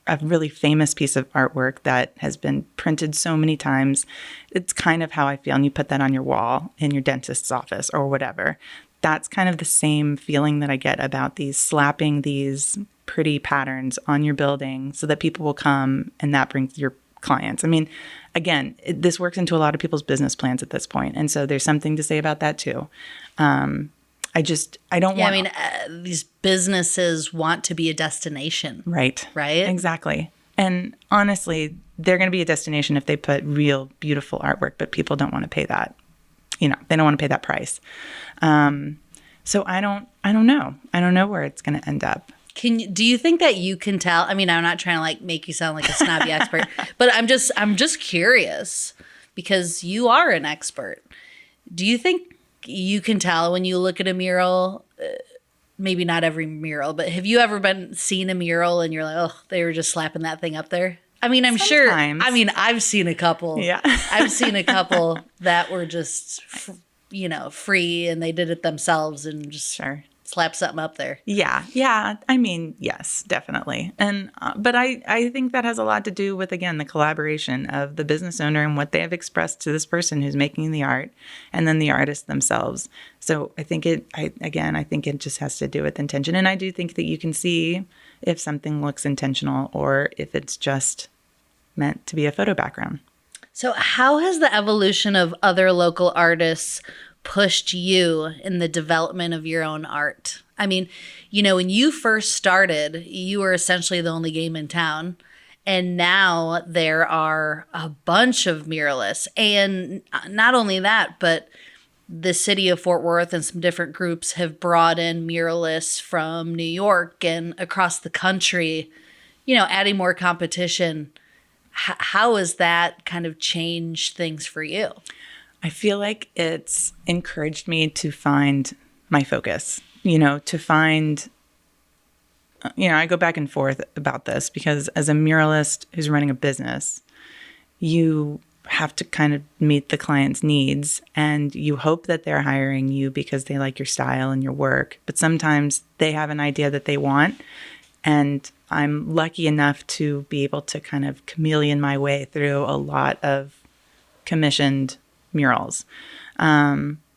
a really famous piece of artwork that has been printed so many times. It's kind of how I feel. And you put that on your wall in your dentist's office or whatever. That's kind of the same feeling that I get about slapping these pretty patterns on your building so that people will come, and that brings your clients. Again, this works into a lot of people's business plans at this point. And so there's something to say about that too. I don't want... these businesses want to be a destination. Right. Right? Exactly. And honestly, they're going to be a destination if they put real, beautiful artwork, but people don't want to pay that. They don't want to pay that price. So I don't know. I don't know where it's going to end up. Do you think that you can tell? I'm not trying to like make you sound like a snobby expert, but I'm just curious because you are an expert. Do you think you can tell when you look at a mural? Maybe not every mural, but have you ever seen a mural and you're like, oh, they were just slapping that thing up there? I'm Sometimes. sure. I've seen a couple. Yeah. I've seen a couple that were just, free, and they did it themselves and just slap something up there. Yeah. Yes, definitely. And but I think that has a lot to do with, again, the collaboration of the business owner and what they have expressed to this person who's making the art, and then the artist themselves. So I think it just has to do with intention. And I do think that you can see if something looks intentional or if it's just meant to be a photo background. So how has the evolution of other local artists pushed you in the development of your own art? When you first started, you were essentially the only game in town. And now there are a bunch of muralists. And not only that, but the city of Fort Worth and some different groups have brought in muralists from New York and across the country, adding more competition. How has that kind of changed things for you? I feel like it's encouraged me to find my focus, to find, I go back and forth about this because as a muralist who's running a business, you have to kind of meet the client's needs, and you hope that they're hiring you because they like your style and your work. But sometimes they have an idea that they want, and I'm lucky enough to be able to kind of chameleon my way through a lot of commissioned murals.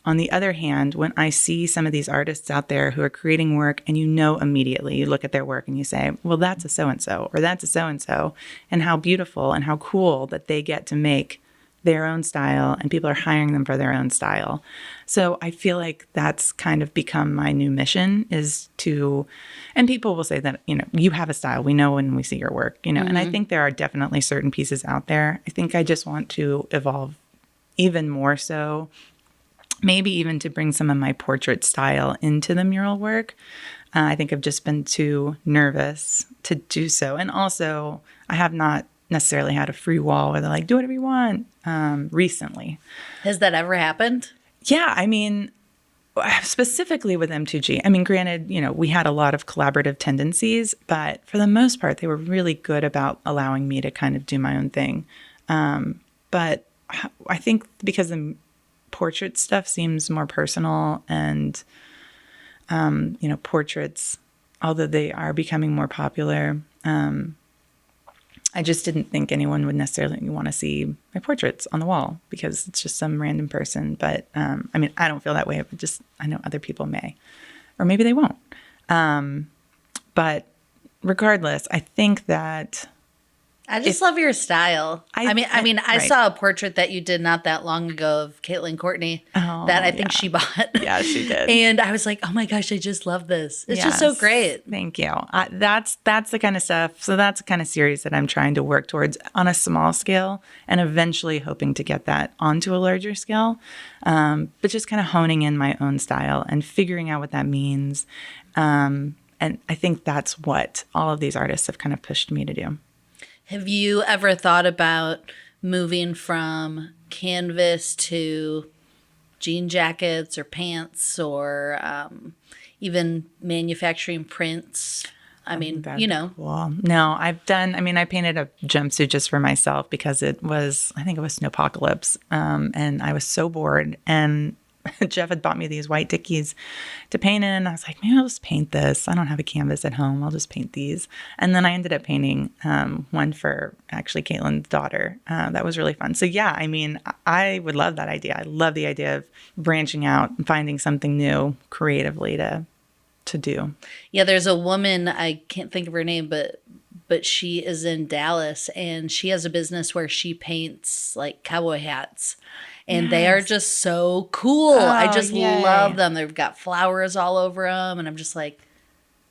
On the other hand, when I see some of these artists out there who are creating work and immediately, you look at their work and you say, well, that's a so-and-so or that's a so-and-so, and how beautiful and how cool that they get to make their own style and people are hiring them for their own style. So I feel like that's kind of become my new mission and people will say that, you have a style. We know when we see your work, and I think there are definitely certain pieces out there. I think I just want to evolve even more so, maybe even to bring some of my portrait style into the mural work. I think I've just been too nervous to do so. And also, I have not necessarily had a free wall where they're like, do whatever you want recently. Has that ever happened? Yeah, I mean, specifically with M2G. I mean, granted, we had a lot of collaborative tendencies, but for the most part, they were really good about allowing me to kind of do my own thing. But I think because the portrait stuff seems more personal and, portraits, although they are becoming more popular, I just didn't think anyone would necessarily want to see my portraits on the wall because it's just some random person. But, I don't feel that way, but I know other people may, or maybe they won't. But regardless, I think that I just love your style. I right. saw a portrait that you did not that long ago of Caitlin Courtney that I think she bought. Yeah, she did. And I was like, oh my gosh, I just love this. It's just so great. Thank you. That's the kind of stuff. So that's the kind of series that I'm trying to work towards on a small scale and eventually hoping to get that onto a larger scale. But just kind of honing in my own style and figuring out what that means. And I think that's what all of these artists have kind of pushed me to do. Have you ever thought about moving from canvas to jean jackets or pants or even manufacturing prints? I mean, Cool. No, I painted a jumpsuit just for myself because I think it was Snowpocalypse. And I was so bored. And Jeff had bought me these white dickies to paint in. I was like, maybe I'll just paint this. I don't have a canvas at home. I'll just paint these. And then I ended up painting one for actually Caitlin's daughter. That was really fun. So yeah, I would love that idea. I love the idea of branching out and finding something new creatively to do. Yeah, there's a woman, I can't think of her name, but she is in Dallas and she has a business where she paints like cowboy hats. And They are just so cool. I just love them. They've got flowers all over them. And I'm just like,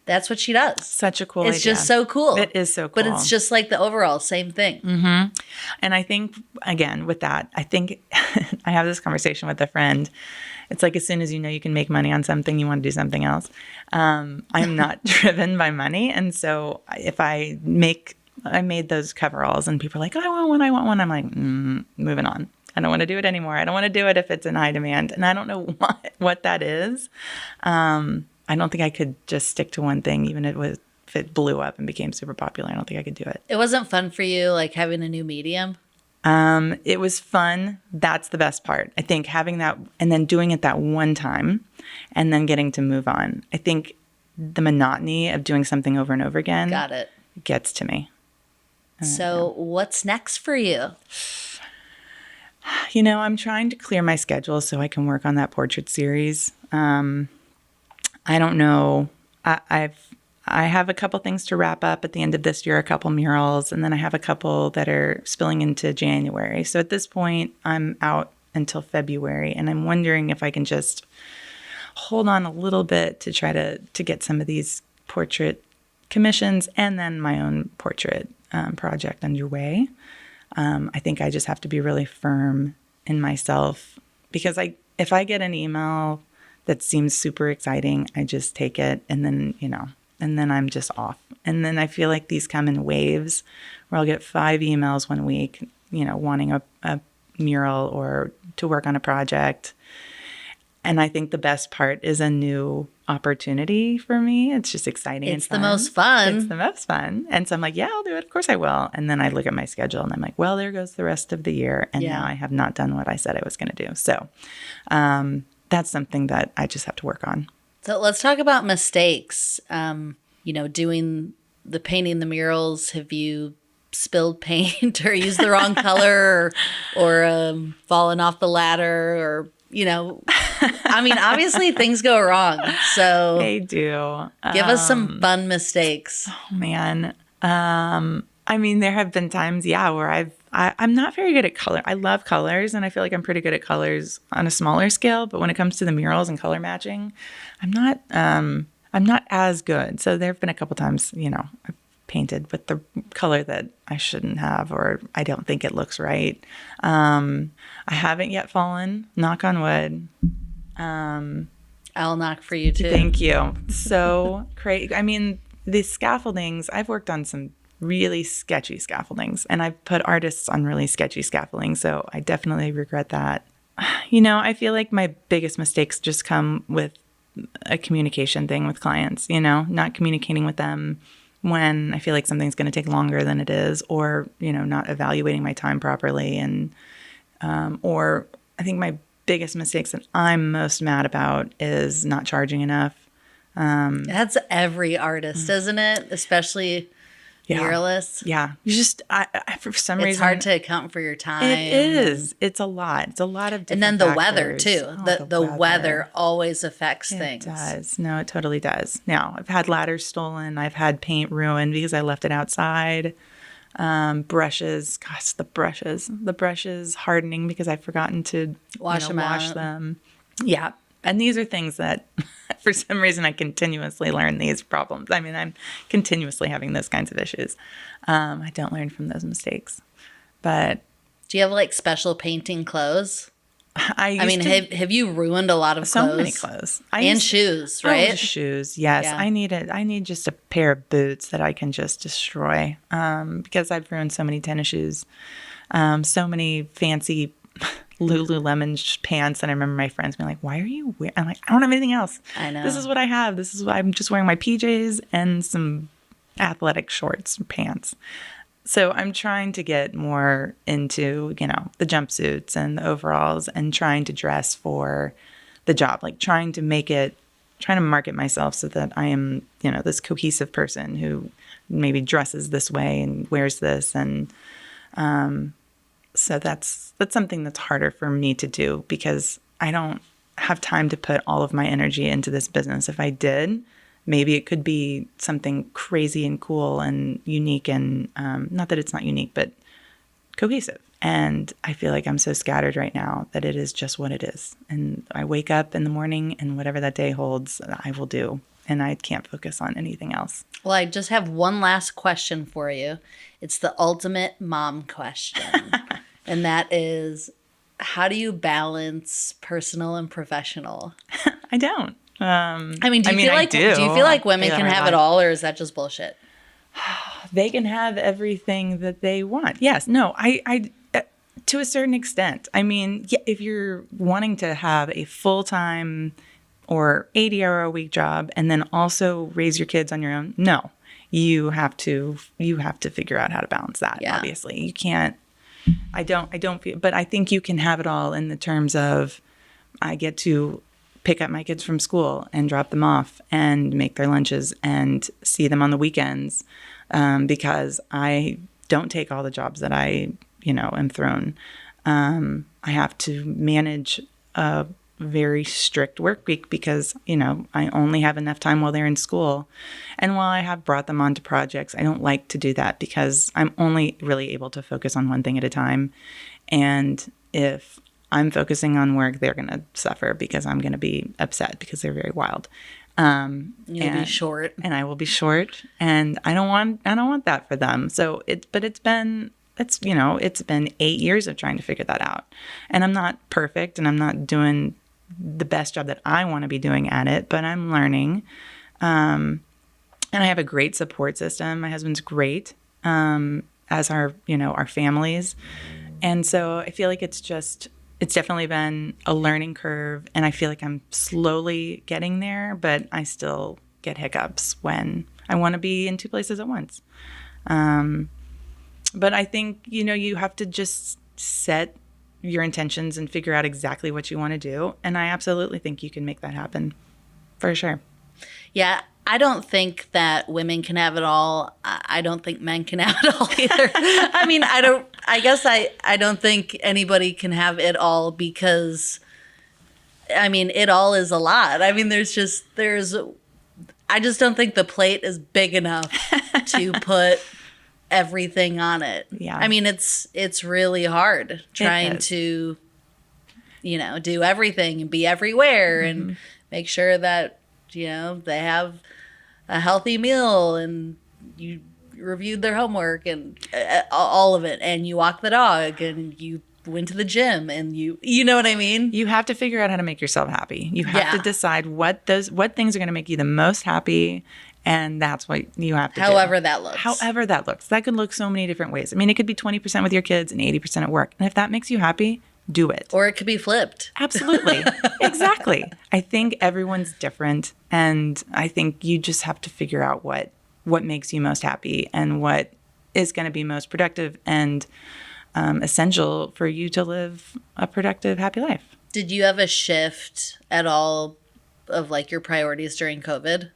that's what she does. Such a cool idea. It's just so cool. It is so cool. But it's just like the overall same thing. Mm-hmm. And I think, again, with that, I have this conversation with a friend. It's like as soon as you can make money on something, you want to do something else. I'm not driven by money. And so if I made those coveralls and people are like, oh, I want one. I'm like, moving on. I don't want to do it anymore. I don't want to do it if it's in high demand. And I don't know what that is. I don't think I could just stick to one thing, even if it blew up and became super popular. I don't think I could do it. It wasn't fun for you, like having a new medium? It was fun. That's the best part. I think having that and then doing it that one time and then getting to move on. I think the monotony of doing something over and over again gets to me. So what's next for you? I'm trying to clear my schedule so I can work on that portrait series. I don't know. I have a couple things to wrap up at the end of this year, a couple murals, and then I have a couple that are spilling into January. So at this point, I'm out until February, and I'm wondering if I can just hold on a little bit to try to get some of these portrait commissions and then my own portrait project underway. I think I just have to be really firm in myself because if I get an email that seems super exciting, I just take it and then, and then I'm just off. And then I feel like these come in waves where I'll get 5 emails one week, wanting a mural or to work on a project. And I think the best part is a new opportunity for me. It's just exciting. It's and fun. the most fun. It's the most fun. And so I'm like, yeah, I'll do it. Of course I will. And then I look at my schedule and I'm like, well, there goes the rest of the year. And now I have not done what I said I was going to do. So that's something that I just have to work on. So let's talk about mistakes. Doing the painting the murals. Have you spilled paint or used the wrong color or fallen off the ladder or, obviously things go wrong. So they do. Give us some fun mistakes. Oh, man. There have been times, where I'm not very good at color. I love colors and I feel like I'm pretty good at colors on a smaller scale, but when it comes to the murals and color matching, I'm not as good. So there have been a couple times, I've painted with the color that I shouldn't have, or I don't think it looks right. I haven't yet fallen, knock on wood. I'll knock for you too. Thank you. So crazy. The scaffoldings, I've worked on some really sketchy scaffoldings and I've put artists on really sketchy scaffolding. So I definitely regret that. I feel like my biggest mistakes just come with a communication thing with clients, not communicating with them when I feel like something's going to take longer than it is, or, not evaluating my time properly. And, or I think my biggest mistakes that I'm most mad about is not charging enough. That's every artist, isn't it? Especially muralists. Yeah. You just, for some reason. It's hard to account for your time. It is. It's a lot. It's a lot of different And then the factors. weather too. The weather always affects things. It does. No, it totally does. Now, I've had ladders stolen. I've had paint ruined because I left it outside. Brushes. Gosh, the brushes hardening because I've forgotten to wash them. Yeah. And these are things that for some reason I continuously learn these problems. I'm continuously having those kinds of issues. I don't learn from those mistakes. But do you have like special painting clothes? Have you ruined a lot of clothes? So many clothes. And shoes, right? Oh, shoes, yes. Yeah. I need just a pair of boots that I can just destroy because I've ruined so many tennis shoes, so many fancy Lululemon pants. And I remember my friends being like, why are you wearing? I'm like, I don't have anything else. I know. This is what I have. I'm just wearing my PJs and some athletic shorts and pants. So I'm trying to get more into, the jumpsuits and the overalls and trying to dress for the job, like trying to market myself so that I am, this cohesive person who maybe dresses this way and wears this. And so that's something that's harder for me to do because I don't have time to put all of my energy into this business. If I did, maybe it could be something crazy and cool and unique and not that it's not unique, but cohesive. And I feel like I'm so scattered right now that it is just what it is. And I wake up in the morning and whatever that day holds, I will do. And I can't focus on anything else. Well, I just have one last question for you. It's the ultimate mom question. And that is, how do you balance personal and professional? I don't. Do you feel like women can have it all, or is that just bullshit? They can have everything that they want. Yes. No, I to a certain extent. If you're wanting to have a full-time or 80-hour-a-week job and then also raise your kids on your own, no. You have to figure out how to balance that. Yeah. Obviously. You can't. I don't feel, but I think you can have it all in the terms of I get to pick up my kids from school and drop them off and make their lunches and see them on the weekends because I don't take all the jobs that I, am thrown. I have to manage a very strict work week because, I only have enough time while they're in school. And while I have brought them onto projects, I don't like to do that because I'm only really able to focus on one thing at a time. And if I'm focusing on work, they're going to suffer because I'm going to be upset because they're very wild. You'll be short. And I will be short. And I don't want that for them. So it's been 8 years of trying to figure that out. And I'm not perfect and I'm not doing the best job that I want to be doing at it, but I'm learning. And I have a great support system. My husband's great, as our families. And so I feel like it's just it's definitely been a learning curve, and I feel like I'm slowly getting there, but I still get hiccups when I want to be in two places at once. But I think, you have to just set your intentions and figure out exactly what you want to do. And I absolutely think you can make that happen, for sure. Yeah, I don't think that women can have it all. I don't think men can have it all either. I don't think anybody can have it all because, it all is a lot. I just don't think the plate is big enough to put everything on it. Yeah. It's really hard trying to, do everything and be everywhere and make sure that, they have a healthy meal and you reviewed their homework and all of it. And you walk the dog and you went to the gym and you know what I mean? You have to figure out how to make yourself happy. You have to decide what things are going to make you the most happy. And that's what you have to do. However that looks. That could look so many different ways. It could be 20% with your kids and 80% at work. And if that makes you happy, do it. Or it could be flipped. Absolutely. Exactly. I think everyone's different. And I think you just have to figure out what makes you most happy and what is going to be most productive and essential for you to live a productive, happy life. Did you have a shift at all of your priorities during COVID?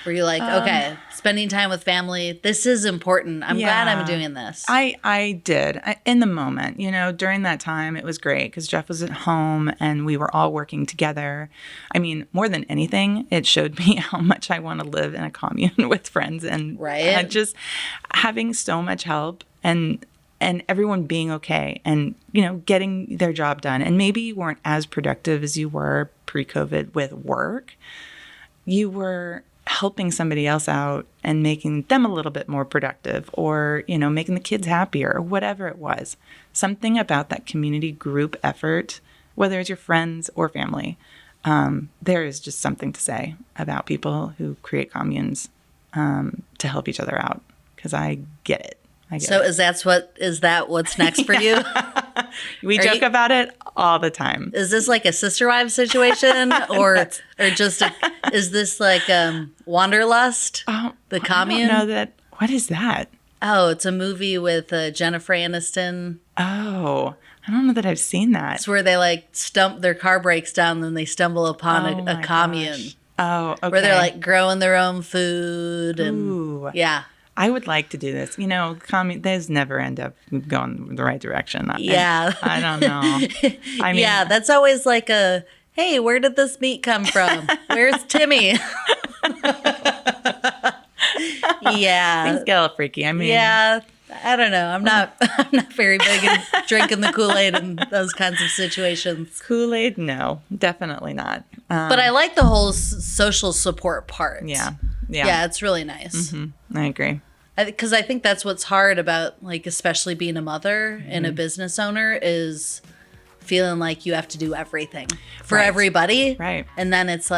Were you okay, spending time with family, this is important. I'm glad I'm doing this. I did. In the moment, during that time, it was great because Jeff was at home and we were all working together. More than anything, it showed me how much I want to live in a commune with friends and just having so much help and everyone being okay and, getting their job done. And maybe you weren't as productive as you were pre-COVID with work. You were helping somebody else out and making them a little bit more productive or, making the kids happier or whatever it was. Something about that community group effort, whether it's your friends or family, there is just something to say about people who create communes to help each other out because I get it. So is that what's next for you? We joke about it all the time. Is this like a Sister Wives situation or just is this like Wanderlust? The commune? I don't know that. What is that? Oh, it's a movie with Jennifer Aniston. Oh, I don't know that I've seen that. It's where they their car breaks down and then they stumble upon a commune. Gosh. Oh, okay. Where they're growing their own food and Ooh. Yeah. I would like to do this. Those never end up going the right direction. Yeah. I don't know. Yeah, that's always hey, where did this meat come from? Where's Timmy? Yeah. Things get a little freaky. Yeah, I don't know. I'm not very big in drinking the Kool-Aid in those kinds of situations. Kool-Aid? No, definitely not. But I like the whole social support part. Yeah. Yeah, it's really nice. Mm-hmm. I agree. Because I think that's what's hard about, especially being a mother and a business owner is feeling like you have to do everything for everybody. Right. And then it's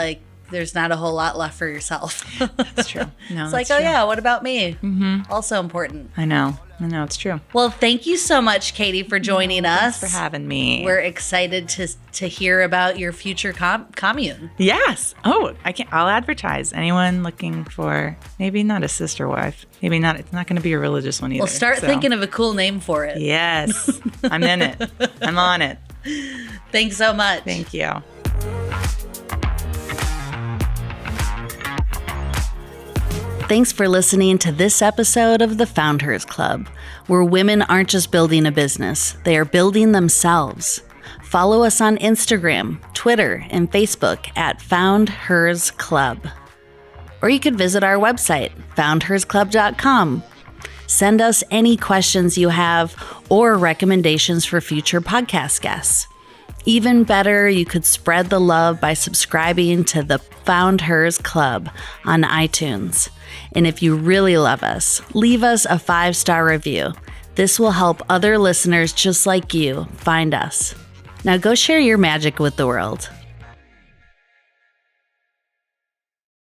there's not a whole lot left for yourself. That's true. No, it's true. yeah, what about me? Mm-hmm. Also important. I know, it's true. Well, thank you so much, Katie, for joining us. Thanks for having me. We're excited to hear about your future commune. Yes. Oh, I'll advertise. Anyone looking for maybe not a sister wife, maybe not. It's not going to be a religious one either. Well, start thinking of a cool name for it. Yes, I'm in it. I'm on it. Thanks so much. Thank you. Thanks for listening to this episode of the FoundHers Club, where women aren't just building a business, they are building themselves. Follow us on Instagram, Twitter, and Facebook at FoundHers Club. Or you could visit our website, foundhersclub.com. Send us any questions you have or recommendations for future podcast guests. Even better, you could spread the love by subscribing to the FoundHers Club on iTunes. And if you really love us, leave us a 5-star review. This will help other listeners just like you find us. Now go share your magic with the world.